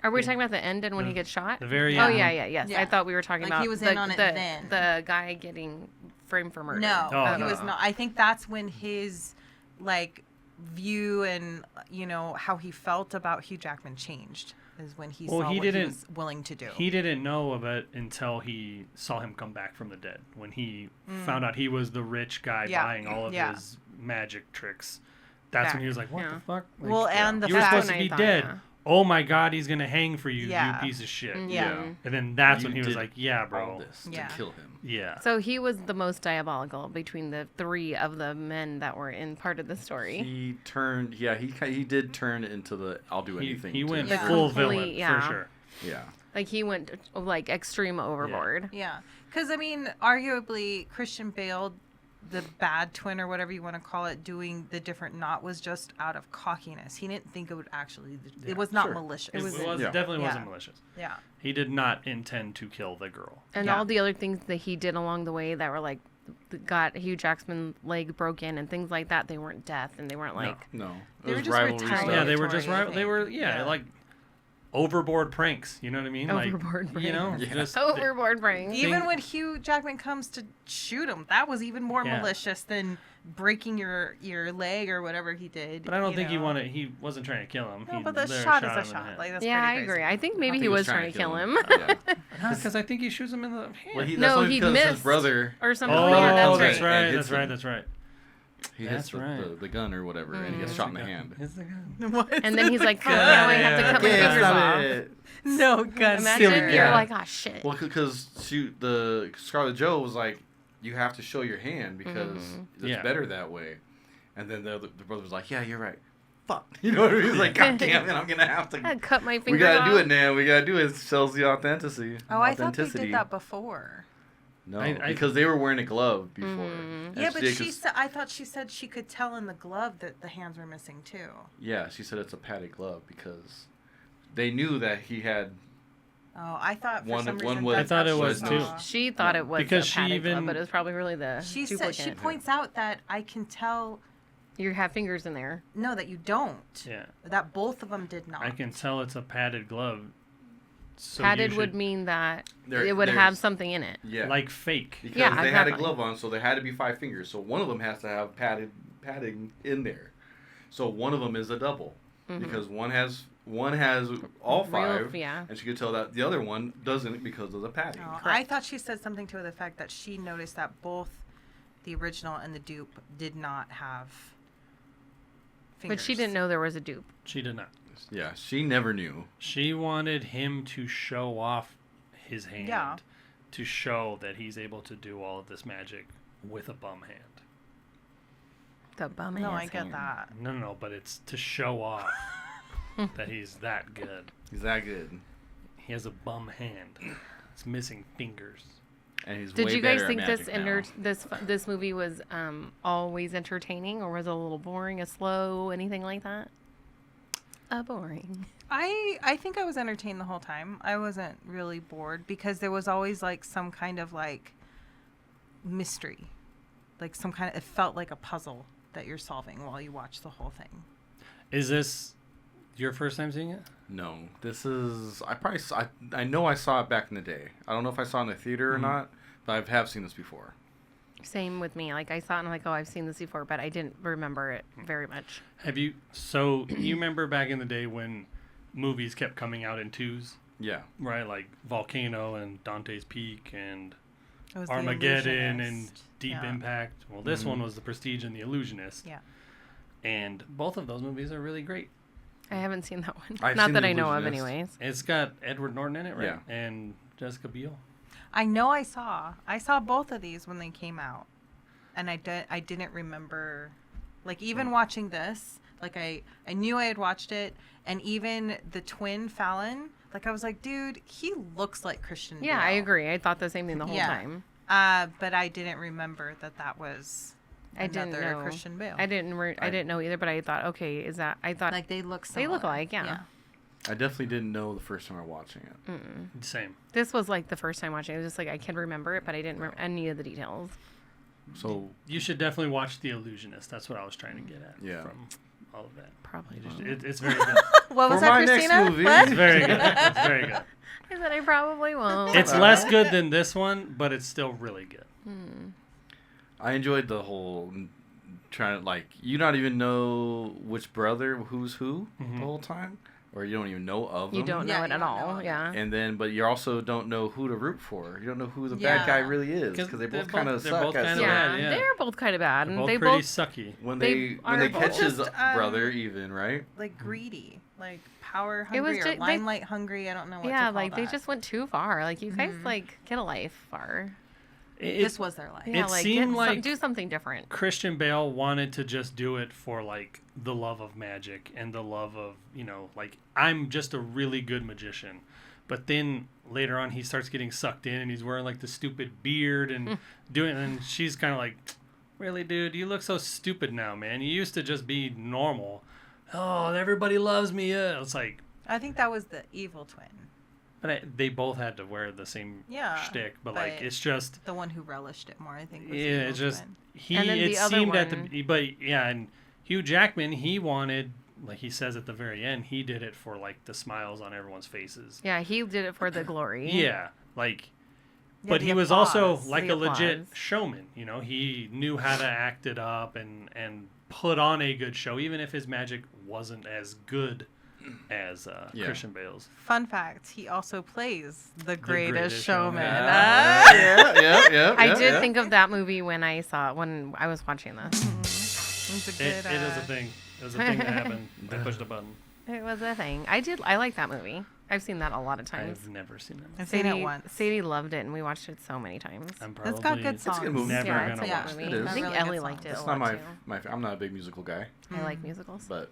Are we Yeah. talking about the end and when he The- gets shot? the very Oh end. yes. Yeah. I thought we were talking Like, about he was the, in on it the, then. the guy getting framed for murder. No, Oh, he no, was no. not. I think that's when his like view and how he felt about Hugh Jackman changed. Is when he Well, saw he what he didn't- was willing to do. He didn't know of it until he saw him come back from the dead. When he found out he was the rich guy Yeah. buying all of Yeah. his magic tricks, that's Back. when he was like, "What Yeah. the fuck?" Like, Well, and the you were fact- supposed to When I be thought, dead. yeah. Oh my God, he's gonna hang for you, Yeah. you piece of shit. Yeah. And then that's You when he was did like, "Yeah, All bro." this Yeah. to kill him. Yeah. So he was the most diabolical between the three of the men that were in part of the story. He turned. Yeah, he did turn into the I'll do He, anything. he to went Yeah. full Complete- villain yeah. for sure. Yeah. Like he went like extreme overboard. Yeah, because I mean, arguably Christian Bale, the bad twin or whatever you want to call it, doing the different knot was just out of cockiness. He didn't think it would actually. Yeah, It was not sure. malicious. It was Yeah. definitely Yeah. wasn't malicious. Yeah. He did not intend to kill the girl. And Yeah. all the other things that he did along the way that were like got Hugh Jackman's leg broken and things like that, they weren't death and they weren't like No. They It were was just rivalry retired. stuff. Yeah, they were just Territory, I right. They were think. yeah, Yeah. like overboard pranks. You know what I mean? Overboard like, you know, pranks. Yeah. just overboard brain. Even Thing- when Hugh Jackman comes to shoot him, that was even more Yeah. malicious than breaking your leg or whatever he did. But I don't you think he know. wanted. He wasn't trying to kill him. No, he but the literally shot is him a in the shot. head. Like that's Yeah, I pretty agree. crazy. I think maybe I he was trying to kill him. Yeah. Because I think he shoots him in the hand. Well, that's No, only he because missed. his brother. Or something. Oh, yeah, that's that's right. right. And That's hits right. him. That's right. He That's hits right. the gun or whatever, and he gets It's shot in the the gun. hand. It's the gun. What? And then he's like, oh, Gun. now I have to cut my Okay, fingers stop off. it. No gun. Imagine Silly you're gun. like, oh shit. Well, because the Scarlet Joe was like, you have to show your hand because it's Yeah. better that way. And then the brother was like, yeah, you're right. Fuck. You know what I mean? He's like, God damn it, I'm going to have to. I cut my fingers We got to do off. it now. We got to do it. It sells the authenticity. Oh, I thought they authenticity. did that before. No, I- because they were wearing a glove before. Mhm. Yeah, but she 'cause- said. I thought she said she could tell in the glove that the hands were missing too. Yeah, she said it's a padded glove because they knew that he had. Oh, I thought for One- some one reason was- that's I thought how it she was too. saw. She thought it was Because a she padded glove, even- but it was probably really the She said duplicate. she points out that I can tell. You have fingers in there. No, that you don't. Yeah, That both of them did not. I can tell it's a padded glove. So Padded you would should- mean that There- it would have there's- something in it. Yeah. like fake. Because Yeah, they had a exactly. glove on, so there had to be 5 fingers. So one of them has to have padding in there. So one of them is a double because one has all 5, yeah. and she could tell that the other one doesn't because of the padding. No, I thought she said something to the effect that she noticed that both the original and the dupe did not have fingers. But she didn't know there was a dupe. She did not. Yeah, she never knew. She wanted him to show off his hand. Yeah. To show that he's able to do all of this magic with a bum hand. The bum No, ass I get hand. that. No, but it's to show off that he's that good. He's that good, He has a bum hand. It's missing fingers. and he's Did way you guys better think at this magic now. this movie was always entertaining, or was it a little boring, a slow, anything like that? Boring. I think I was entertained the whole time. I wasn't really bored because there was always like some kind of like mystery. Like some kind of, it felt like a puzzle that you're solving while you watch the whole thing. Is this your first time seeing it? No, this is. I know I saw it back in the day. I don't know if I saw it in the theater or not, but I have seen this before. Same with me. Like I saw it and I'm like, oh, I've seen this before, but I didn't remember it very much. Have you? So you remember back in the day when movies kept coming out in twos, Yeah. right? Like Volcano and Dante's Peak and It was The Armageddon and Illusionist. Deep Yeah. Impact. Well, this Mhm. one was The Prestige and The Illusionist. Yeah. And both of those movies are really great. I haven't seen that one. I've Not seen that The I know of, Illusionist. anyways. It's got Edward Norton in it, right? Yeah. And Jessica Biel. I know I saw both of these when they came out, and I didn't remember, like even watching this, like I knew I had watched it, and even the twin Fallon, like I was like, dude, he looks like Christian Yeah, Bale. I agree. I thought the same thing the whole Yeah. time. But I didn't remember that was I didn't another know. Christian Bale. I didn't know either, but I thought, okay, is that? I thought Like they look they look similar. alike, yeah. I definitely didn't know the first time I was watching it. Same. This was like the first time watching. It was just like I can remember it, but I didn't remember any of the details. So You should definitely watch The Illusionist. That's what I was trying to get at. Yeah. From all of that. Probably. It's very good. What was For that, my next Christina? movie- What? It's very good. It's very good. I said I probably won't. It's less good than this one, but it's still really good. I enjoyed the whole trying to like you not even know which brother who's who the whole time, or you don't even know of them. You don't know Yeah, it you at don't all. know it. Yeah. And then, but you also don't know who to root for. You don't know who the Yeah. bad guy really is 'Cause because they they're both kind of both- they're suck both at kinda stuff. bad. Yeah, yeah. they're both kind of bad. They're and both they pretty both sucky. When They they are catch his both- brother, even right? Like greedy, like power It was hungry or ju- they- limelight hungry. I don't know what yeah, to call like they that. just went too far. Like you guys, like get a life, far. This was their life. Yeah, It like seemed get like do something different. Christian Bale wanted to just do it for like the love of magic and the love of, like I'm just a really good magician. But then later on he starts getting sucked in and he's wearing like the stupid beard and doing and she's kind of like, "Really, dude, you look so stupid now, man. You used to just be normal. Oh, everybody loves me." It's like, I think that was the evil twin, but they both had to wear the same shtick, but like but it's just the one who relished it more. I think. Was the yeah, evil it's just twin. he. And then It the other seemed one- but yeah, and Hugh Jackman, he wanted, like he says at the very end, he did it for like the smiles on everyone's faces. Yeah, he did it for the glory. Yeah, like, Yeah, but the he was also applause. like The a legit applause. showman. He knew how to act it up and put on a good show, even if his magic wasn't as good as Yeah. Christian Bale's. Fun fact: he also plays the Greatest, Greatest Showman. Showman. Ah. yeah. I did think of that movie when I was watching this. It's a It good, is a thing. It was a thing that happened. They pushed a button. It was a thing. I like that movie. I've seen that a lot of times. I've never seen it. I've seen it once. Sadie loved it, and we watched it so many times. I'm It's got probably good a songs. good movie. never yeah, it's gonna a watch good it. movie. It is. I think Really Ellie good liked it songs. a It's lot not too. I'm not a big musical guy, I like musicals. but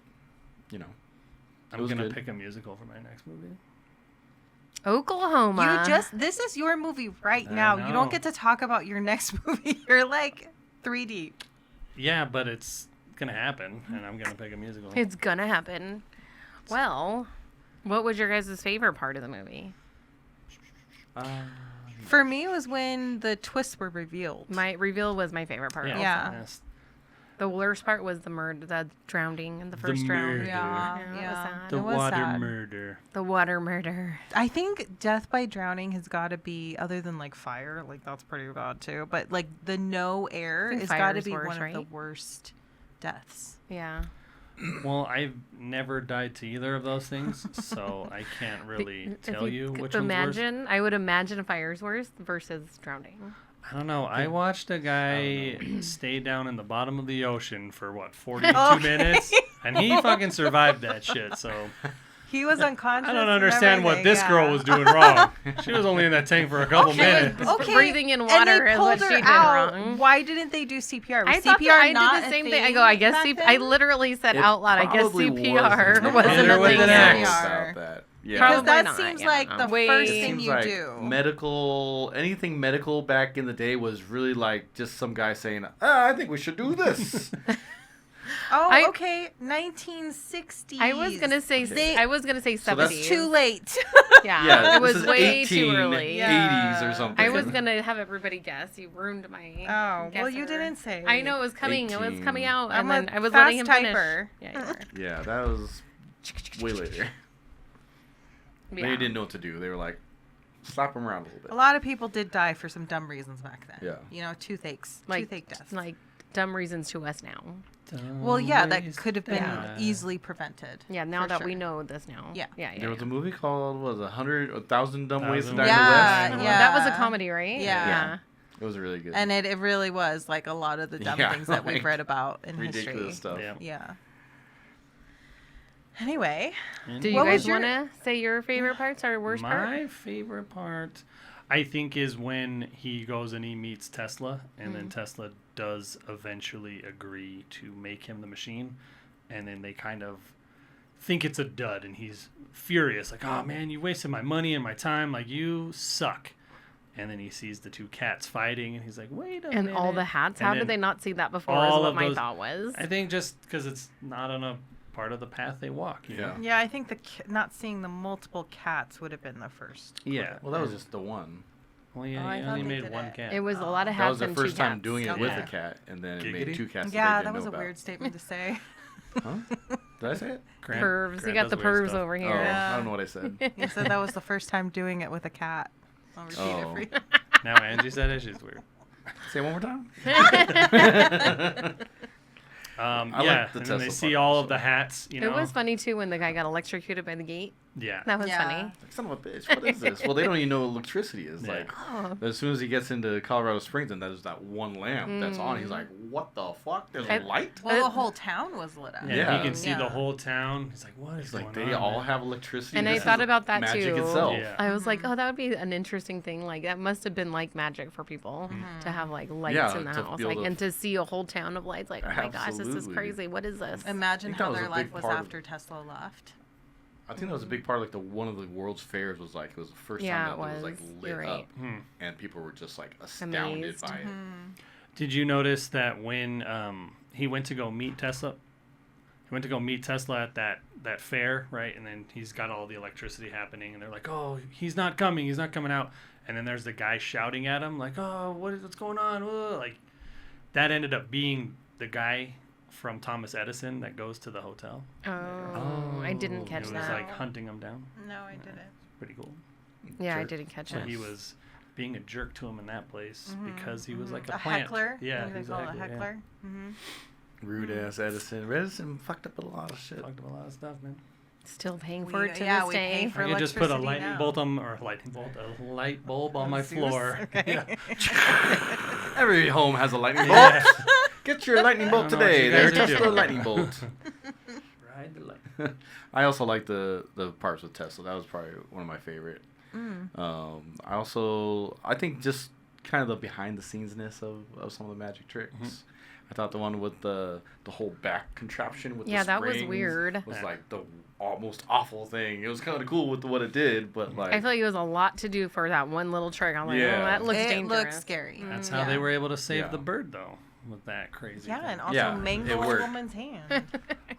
you know, I'm was gonna good. pick a musical for my next movie. Oklahoma. This is your movie right I now. You know. don't get to talk about your next movie. You're like 3 deep. Yeah, but it's gonna happen, and I'm gonna pick a musical. It's gonna happen. Well, what was your guys' favorite part of the movie? For me, it was when the twists were revealed. My reveal was my favorite part. Yeah. also. Yeah. Yes. The worst part was the drowning in the first murder. round. Yeah, Yeah, it was yeah. sad. The It was water sad. murder. The water murder. I think death by drowning has got to be, other than like fire, like that's pretty bad too. But like the no air I think has got to fire's be worse, one of the right? worst deaths. Yeah. Well, I've never died to either of those things, so I can't really If tell you which one's worse. imagine, I would imagine fire's worse versus drowning. I don't know. I watched a guy stay down in the bottom of the ocean for 42 Okay. minutes, and he fucking survived that shit. So He was unconscious. I don't and understand what everything, this girl yeah. was doing wrong. She was only in that tank for a couple minutes. Okay, Breathing in and water they is what pulled she her did out. wrong. Why didn't they do CPR? Was I thought CPR that I not did the a same thing. I thing go, I guess back I then? literally said It out loud, I guess probably CPR wasn't. wasn't There a was thing. an then. X. about that. Yeah. Because Probably that not, seems yeah. like the Wait. first It thing seems you like do. anything medical back in the day was really like just some guy saying, I think we should do this. Oh, I- okay, 1960s. I was gonna say They- I was gonna say So that's 70s. Too late. Yeah, Yeah, it was this is way too early. 1880s Yeah. or something. I was gonna have everybody guess. You ruined my. Oh, well, you guesser. didn't say. I know it was coming. It was coming out, I'm and a then I was fast letting him finish. typer. Yeah, you were. Yeah, that was way later. Yeah. They didn't know what to do. They were like, slap them around a little bit. A lot of people did die for some dumb reasons back then. Yeah. You know, toothaches. like toothache deaths. like dumb reasons to us now. Well, yeah, that Always could have been die. easily prevented. Yeah, now for that sure. we know this now. Yeah. yeah, yeah. There was yeah. a movie called, 1,000 Dumb Ways to Thousand Die Ways in the Yeah, West. yeah. That was a comedy, right? Yeah. It was really good. And it really was like a lot of the dumb Yeah, things that we've like, read about in ridiculous history. stuff. Yeah. Yeah. Anyway, Do you What guys was your- want to say your favorite parts or worst part? My favorite part, I think, is when he goes and he meets Tesla, and then Tesla does eventually agree to make him the machine, and then they kind of think it's a dud, and he's furious, like, "Oh man, you wasted my money and my time, like you suck." and then he sees the two cats fighting, and he's like, "Wait a And minute!" all the hats. And How then did they not see that before? Is all what of my those- thought was. I think just because it's not on a part of the path they walk. You know? Yeah, I think not seeing the multiple cats would have been the first. Yeah. Well, that was just the one. Well, yeah, Oh, I he thought only they made did one it. cat. It was a lot of That hats was their and first two time cats. doing it with Okay. a cat, and then it Giggity. made two cats. Yeah, they that didn't was know a about. weird statement to say. Huh? Did I say it? Grant- Pervs. You Grant got does the weird pervs stuff. over Oh, here. Yeah. I don't know what I said. You said that was the first time doing it with a cat. I'll repeat it Oh. for you. Now Angie said it. She's weird. Say it one more time. Yeah, like the and then they Tesla see part all also. of the hats. You know. It was funny too when the guy got electrocuted by the gate. Yeah. That was Yeah. funny. Like, son of a bitch, what is this? Well, they don't even know what electricity is. Yeah. Like, Oh. as soon as he gets into Colorado Springs and there's that one lamp that's on, he's like, what the fuck? There's a light? Well, the whole town was lit up. Yeah, Yeah. he can see Yeah. the whole town. He's like, "What is He's going like, on?" they all man?" have electricity. And I This thought is about that magic too. itself. Yeah. I was like, oh, that would be an interesting thing. Like that must have been like magic for people to have like lights in the to house, be able like to- and to see a whole town of lights. Like, oh my gosh, this is Absolutely. crazy. What is this? Imagine I think that how was their a life big was part of after Tesla left. I think that was a big part, like one of the world's fairs was like, it was the first Yeah, time that it it was like was. lit You're right. up. Hmm. And people were just like astounded Amazed. by it. Did you notice that when he went to go meet Tesla, at that fair, right? And then he's got all the electricity happening, and they're like, "Oh, he's not coming out." And then there's the guy shouting at him, like, "Oh, what's going on?" Ugh. Like, that ended up being the guy from Thomas Edison that goes to the hotel. Oh, I didn't catch He was that. like hunting him down. No, I didn't. Pretty cool. Yeah, I Jerk. didn't catch So it. he was being a jerk to him in that place because he was like A plant. heckler. Yeah, I think he's they call it a yeah. heckler. Mm-hmm. Rude ass Edison. Edison fucked up a lot of shit. Fucked up a lot of stuff, man. Still paying for it to yeah, this we pay day. for I could just put a electricity lightning now. bolt on, or a light bulb on my Zeus? floor. Okay. Yeah. Every home has a lightning bolt. Get your lightning bolt I don't know what today. you There's guys are just a doing. lightning bolt. Ride the light. I also like the parts with Tesla. That was probably one of my favorite. I think just kind of the behind the scenes-ness of some of the magic tricks. I thought the one with the whole back contraption with Yeah, the that was springs weird. was Yeah. like the almost awful thing. It was kind of cool with what it did, but like I feel like it was a lot to do for that one little trick. I'm like, Yeah. oh, that looks It dangerous. looks scary. That's how Yeah. they were able to save Yeah. the bird, though, with that crazy. Yeah, thing. and also Yeah, it mangle a worked. woman's hand.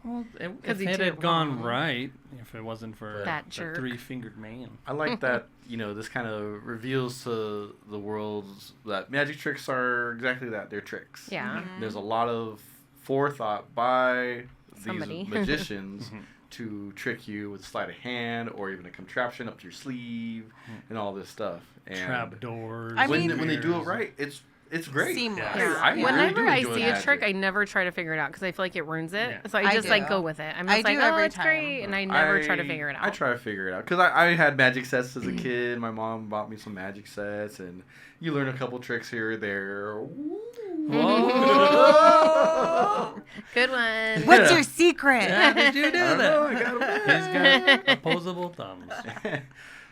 Well, 'Cause if he it did had it gone wrong. right, if it wasn't for That the jerk. three-fingered man. I like that, this kind of reveals to the world that magic tricks are exactly that. They're tricks. Yeah. There's a lot of forethought by Somebody. these magicians to trick you with a sleight of hand or even a contraption up your sleeve and all this stuff. And Trap doors. I when, mean- when they do it right, it's great. Seamless. Yeah. I really Whenever do I enjoy see a magic. trick, I never try to figure it out because I feel like it ruins it. Yeah. So I I just like do. go with it. I'm I just like, do oh, every it's great, time. and I never try to figure it out. I try to figure it out because I had magic sets as a kid. My mom bought me some magic sets, and you learn a couple tricks here or there. Good one. What's Yeah. your secret? How did you do I don't that? know, I got 'em. He's got opposable thumbs.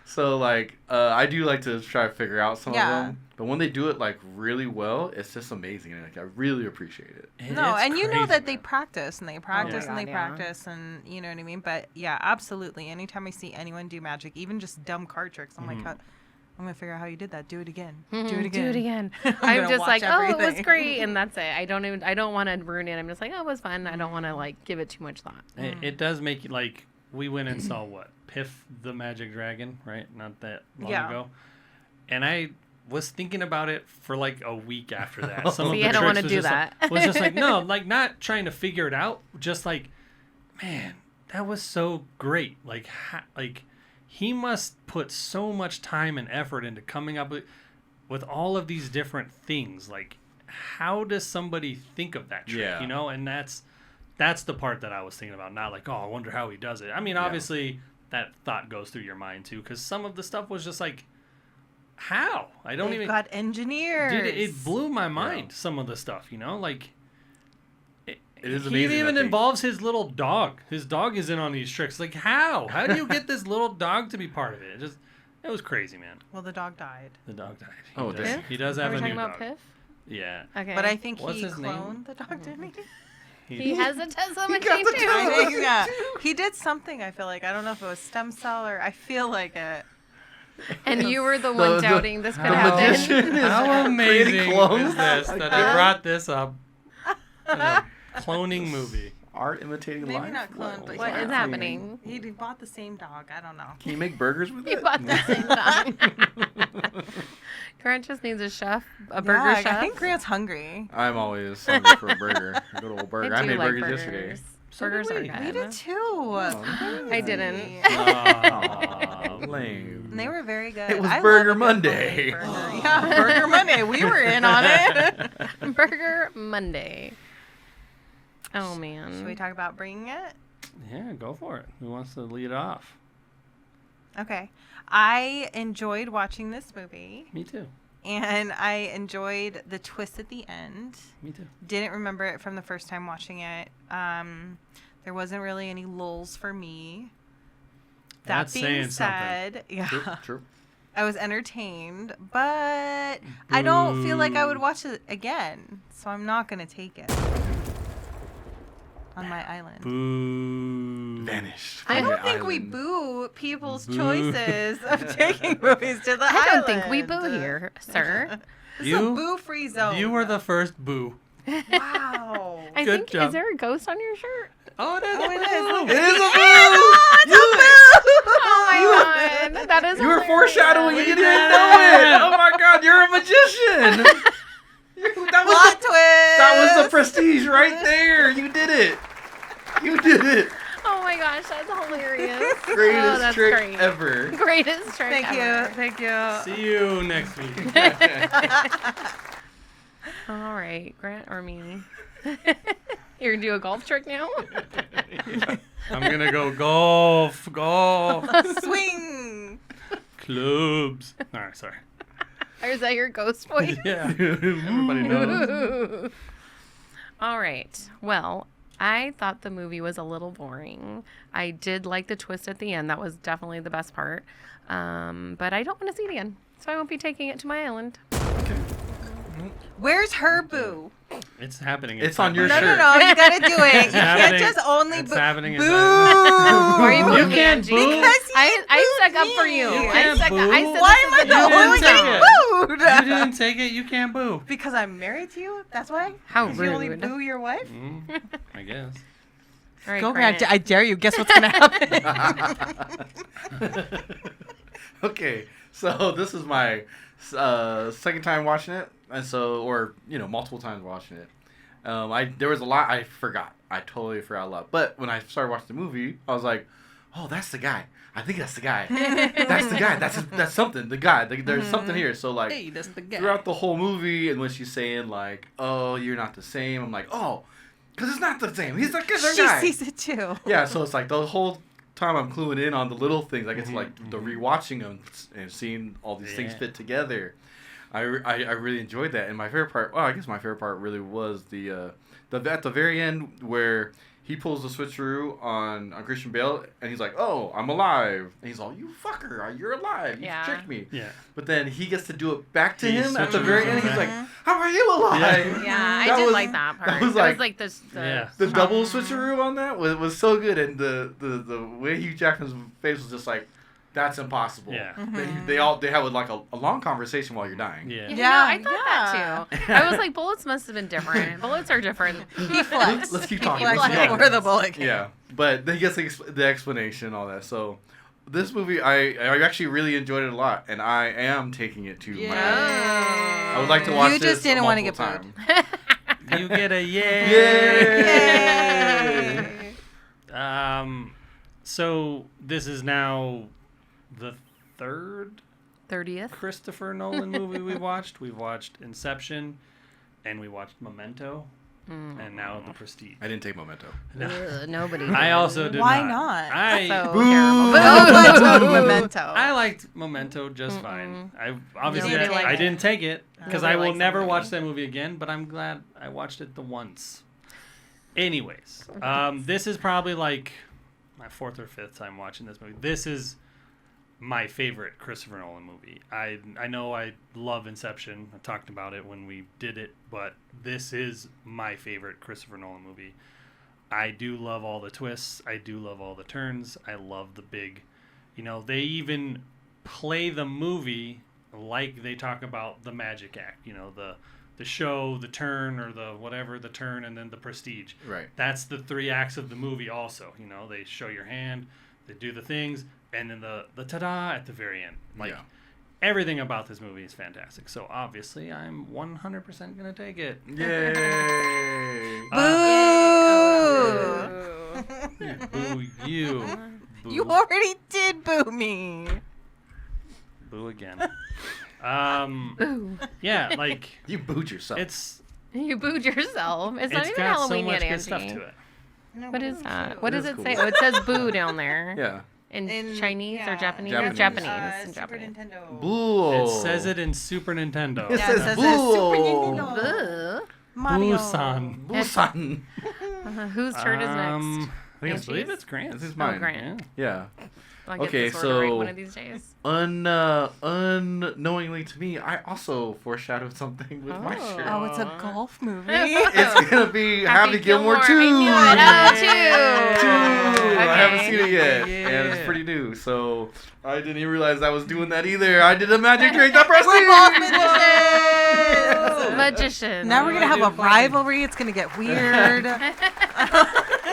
So like I do like to try to figure out some Yeah. of them, but when they do it like really well, it's just amazing, and like I really appreciate it. No, It's and you know crazy, that they man. practice and they practice my and they God, yeah. practice and you know what I mean. But yeah, absolutely. Anytime I see anyone do magic, even just dumb card tricks, I'm like, I'm gonna figure out how you did that. Do it again. Do it again. Do it again. I'm I'm gonna just watch like, oh, it was everything. great, and that's it. I don't want to ruin it. I'm just like, oh, it was fun. I don't want to like give it too much thought. It does make you like. We went and saw what Piff the Magic Dragon, right? Not that long Yeah. ago, and I was thinking about it for like a week after that. Some of See, the I don't tricks wanna was do just that. Like, was just like no, like not trying to figure it out. Just like, man, that was so great. Like, he must put so much time and effort into coming up with all of these different things. Like, how does somebody think of that trick? Yeah. You know, and that's the part that I was thinking about. Not like, oh, I wonder how he does it. I mean, obviously that thought goes through your mind too, because some of the stuff was just like, how? I don't They've even. got engineers. Dude, it blew my mind. Some of the stuff, you know, like. It is he amazing even that they- involves his little dog. His dog is in on these tricks. Like, how? How do you get this little dog to be part of it? It was crazy, man. Well, the dog died, The dog died. Oh, does, damn. he does Are have we a talking new about dog. Piff? Yeah. Okay. but I think What's he his name? cloned the dog, didn't he? he has a Tesla got machine the too. Tesla. I think, yeah, he did something. I feel like I don't know if it was stem cell or I feel like it. And you were the one the- doubting this could the happen. magician is How amazing creating clones. is this that they brought this up in a cloning movie? Art imitating Maybe life. not clone, but What yeah. is happening? He bought the same dog. I don't know. Can you make burgers with You it? bought the same time. Grant just needs a chef, a burger Yeah, chef. I think Grant's hungry. I'm always hungry for a burger. A good old burger. I do made like burgers yesterday. Burgers are we. good. We did too. I didn't. Aw, Lame. And they were very good. It was I love Burger a good Monday. homemade burger. Yeah, Burger Monday. We were in on it. Burger Monday. Oh Should we man. talk about bringing it? yeah, go for it. Who wants to lead off? Okay. I enjoyed watching this movie, Me too. and I enjoyed the twist at the end. Me too. Didn't remember it from the first time watching it. There wasn't really any lulls for me. That That's being saying something. said, yeah, True, true. I was entertained, but I don't feel like I would watch it again, so I'm not gonna take it on my island. Boo. Vanished. I from don't the think we island. boo people's Boo. choices of taking movies to the island. I don't think we boo here, sir. It's a You- boo-free zone. You were the first boo. Wow. I Good think job. is there a ghost on your shirt? Oh, it is. Oh, it is. Look It at is a it. boo! Oh my god, that is. You were hilarious. foreshadowing. You We didn't did know it. it. Oh my God, you're a magician. That was Plot the, twist. that was the prestige right there. You did it. You did it. Oh my gosh, that's hilarious. Greatest oh, that's trick great. ever. Greatest trick Thank ever. you. Thank you. See you next week. All right, Grant or me? You're gonna do a golf trick now? I'm gonna go golf, Swing. clubs. All right, sorry. Or is that your ghost voice? Yeah, everybody knows. All right. Well, I thought the movie was a little boring. I did like the twist at the end. That was definitely the best part. But I don't want to see it again. So I won't be taking it to my island. Where's her boo? It's happening. It's on your No, shirt. no, no. You gotta do it. You can't happening. just only It's boo. happening. Boo. Are you You booing can't Angie? boo. Because I stuck up for you. You I can't stuck up. I boo. said Why this am I is the a You only didn't getting take booed? You didn't take it. You can't boo. Because I'm married to you? That's why? How 'Cause you only rude. boo your wife? I guess. All right, Go, Grant. Grant. I dare you. Guess what's gonna happen? Okay, so this is my second time watching it, and so, or multiple times watching it. There was a lot I forgot. I totally forgot a lot. But when I started watching the movie, I was like, "Oh, that's the guy. I think that's the guy. That's the guy. That's something. The guy. There's something here." So like, Hey, that's the guy. throughout the whole movie, and when she's saying like, "Oh, you're not the same," I'm like, "Oh, because it's not the same. He's like this She guy." sees it too. Yeah, so it's like the whole time I'm cluing in on the little things. I get to Mhm, like the rewatching them and seeing all these things Yeah. fit together. I really enjoyed that. And my favorite part, well, I guess my favorite part really was the at the very end where he pulls the switcheroo on Christian Bale and he's like, "Oh, I'm alive." And he's all, "You fucker, you're alive. You Yeah. tricked me." Yeah. But then he gets to do it back to He him at the switches very him end. He's back. like, "How are you alive?" Yeah, I That did was- like that part. that was That like- the Yeah. The double switcheroo on that was so good, and the way Hugh Jackman's face was just like, that's impossible. Yeah. They have like a long conversation while you're dying. Yeah. Yeah, Yeah, no, I thought that too. I was like, bullets must have been different. Bullets are different. He flexed. Let's keep He talking. flexed Let's keep before talking. the bullet came. Yeah, but then he gets the explanation, all that. So this movie, I actually really enjoyed it a lot, and I am taking it to my. I would like to watch You this just didn't wanna get multiple booed. times. You get a yay. Yay. So this is now the third 30th. Christopher Nolan movie we watched. We've watched Inception, and we watched Memento, and now The Prestige. I didn't take Memento. Ugh, nobody. I also did Why not. not? I So Boo. terrible. Memento. Memento. I liked Memento just fine. I obviously didn't take I it. didn't take it because Nobody I will likes that never movie. watch that movie again. But I'm glad I watched it the once. Anyways, this is probably like my fourth or fifth time watching this movie. This is my favorite Christopher Nolan movie. I know I love Inception. I talked about it when we did it, but this is my favorite Christopher Nolan movie. I do love all the twists. I do love all the turns. I love the big, they even play the movie like they talk about the magic act. You know, the show, the turn, or the whatever, the turn, and then the prestige. Right. That's the 3 acts of the movie. Also, you know, they show your hand, they do the things, and then the ta-da at the very end. Like. Yeah. Everything about this movie is fantastic. So obviously, I'm 100% gonna take it. Yay! Boo you. Boo. You already did boo me. Boo again. Boo. Yeah, like You booed yourself. it's You booed yourself. It's not even got Halloween so much yet, good stuff Angie. to it. What is that? What It does is it cool. say? Oh, it says boo down there. yeah. In In- Chinese or yeah. Japanese? Japanese. Japanese. Super In Japanese. Nintendo. Boo. It says it in Super Nintendo. It Yeah, says it says boo. Super Nintendo. Boo. Mario. Boo-san. Boo-san. Whose turn is next? I think I it's believe Angie's? it's Grant's. This is Oh, mine. Grant. Yeah. Yeah. I'll get Okay, this order right so- one of these days. Unknowingly to me, I also foreshadowed something with my Oh. shirt. Oh, it's a golf movie. It's gonna be Happy Gilmore 2. I knew it. Oh, 2. I haven't Okay. seen it yet, and Yeah. it's pretty new. So I didn't even realize I was doing that either. I did a magic trick that We're prestige. both magicians. Magician. Now we're gonna have a did fine. rivalry. It's gonna get weird.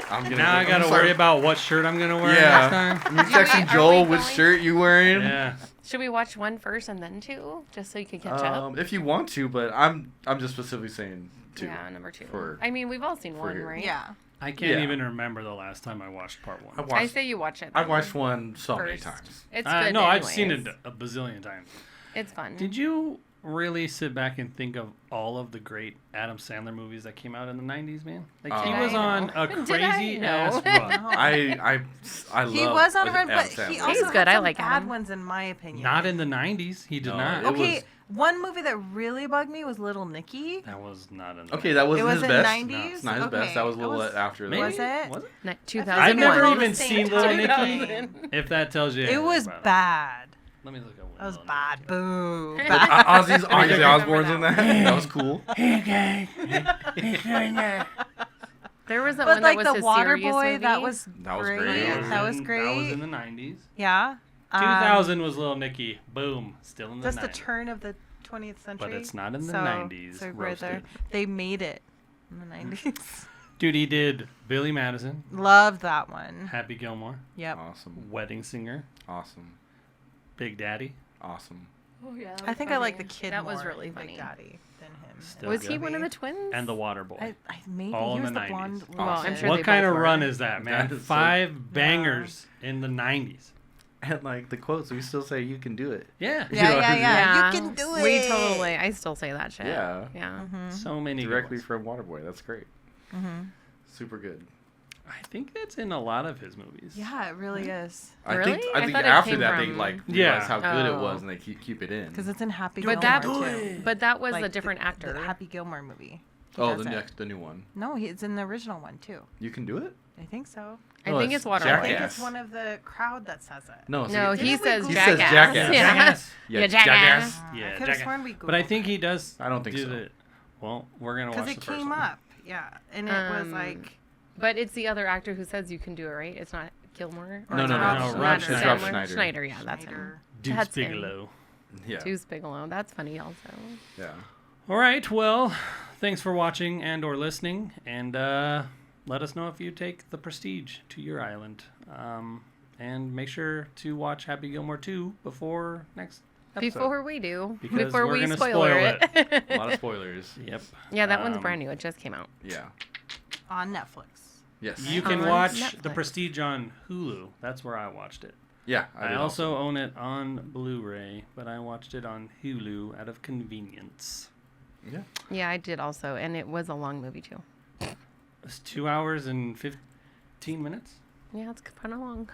I'm gonna Now I I'm gotta sorry. worry about what shirt I'm gonna wear Yeah. next time. You texting Are Joel we which going- shirt you wearing? Yeah. Should we watch one first and then 2, just so you can catch up? If you want to, but I'm just specifically saying 2. Yeah, number 2. for- I mean, we've all seen for one, here. right? Yeah. I can't Yeah. even remember the last time I watched part I 1. I watched. say you watch it. I then. watched one so many First. times. It's good. No, I've seen anyways. it a bazillion times. It's fun. Did you really sit back and think of all of the great Adam Sandler movies that came out in the 90s, man? Like he Did was I on know? a Did I crazy know? ass run. I love. He was on a run, Adam but he Sandler. also He's had good. I some like bad Adam. ones in my opinion. Not in the 90s. He did No, not. it Okay, was- one movie that really bugged me was Little Nicky. That was not in the Okay, that wasn't It his was in best. 90s? No, it's not his Okay, best. That was a it little was- after Maybe? that. Was it? Was it? 2001. I've never Around even the same seen Little time. Nicky. 2000. If that tells you It anything was about bad. Let me look up. what That was Little bad. Nicky Boo. But Bad. Ozzy remember Osbourne's in that that. That was cool. There was that But one like that the was his Water serious Boy, movie. that was That was great. great. Nicky. That was That was great. in the 90s. Yeah. 2000 was Little Nicky. Boom. Still in the That's 90s. the turn of the 20th century. But it's not in the So- 90s. So right there, Roasted. they made it in the 90s. Dude, he did Billy Madison, Love that one. Happy Gilmore, Yep. Awesome. Wedding Singer, Awesome. Big Daddy. Awesome. Oh yeah. I think I like the kid That was more, really Big funny. Daddy, than him. Still Was good. he one of the twins? And The Water Boy. I maybe All he in was the the 90s. blonde. Well, I'm loser. sure What they kind both of were. run is that, man? That is so- 5 bangers in the 90s. And like the quotes, we still say you can do it. Yeah. Yeah, You know, yeah, yeah. Yeah. You can do it. We totally. I still say that shit. Yeah. Yeah. Mhm. So many good Directly ones. from Waterboy. That's great. Mhm. Super good. I think that's in a lot of his movies. Yeah, it really is. Really? I I think thought it after came that they from- like Yeah. realized how good it Oh. was and they keep it in. Because it's in Happy But Gilmore that, too. but that was Like, a different actor. The Happy Gilmore movie. He Oh, does the it. the new one. No, it's in the original one too. You can do it? I think so. I Oh, think it's it's Waterboy. I think Jackass. it's one of the crowd that says it. No, No, see, he Didn't we says Google says jackass. jackass. Yeah. Jackass. Yeah, jackass. I Yeah, could have Jackass. sworn we But I Googled think he does. I don't think do so. The, well, we're gonna because watch it the first came one. up. Yeah, and it was Um, like But it's the other actor who says you can do it, right? It's not Gilmore. Or No, it's no, not no, Rob Rob Schneider. Schneider. Rob Schneider. Schneider, yeah, that's him. Schneider. Deuce That's him. Bigelow. Yeah. Deuce Bigelow. That's funny also. Yeah. All right. Well, thanks for watching and or listening, and let us know if you take the Prestige to your island. And make sure to watch Happy Gilmore 2 before next episode. Before we do. Because Before we're we gonna spoiler spoil it. A lot of spoilers. Yep. Yeah, that one's Um, brand new. It just came out. Yeah. on Netflix. Yes. You can On watch the Netflix. Prestige on Hulu. That's where I watched it. Yeah. I did also own it on Blu-ray, but I watched it on Hulu out of convenience. Yeah. Yeah, I did also, and it was a long movie too. It's 2 hours and 15 minutes. Yeah, it's kind of long.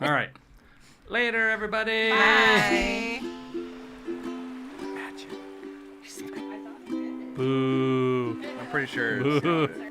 All right. Later, everybody. Bye. Boo. I'm pretty sure. Boo.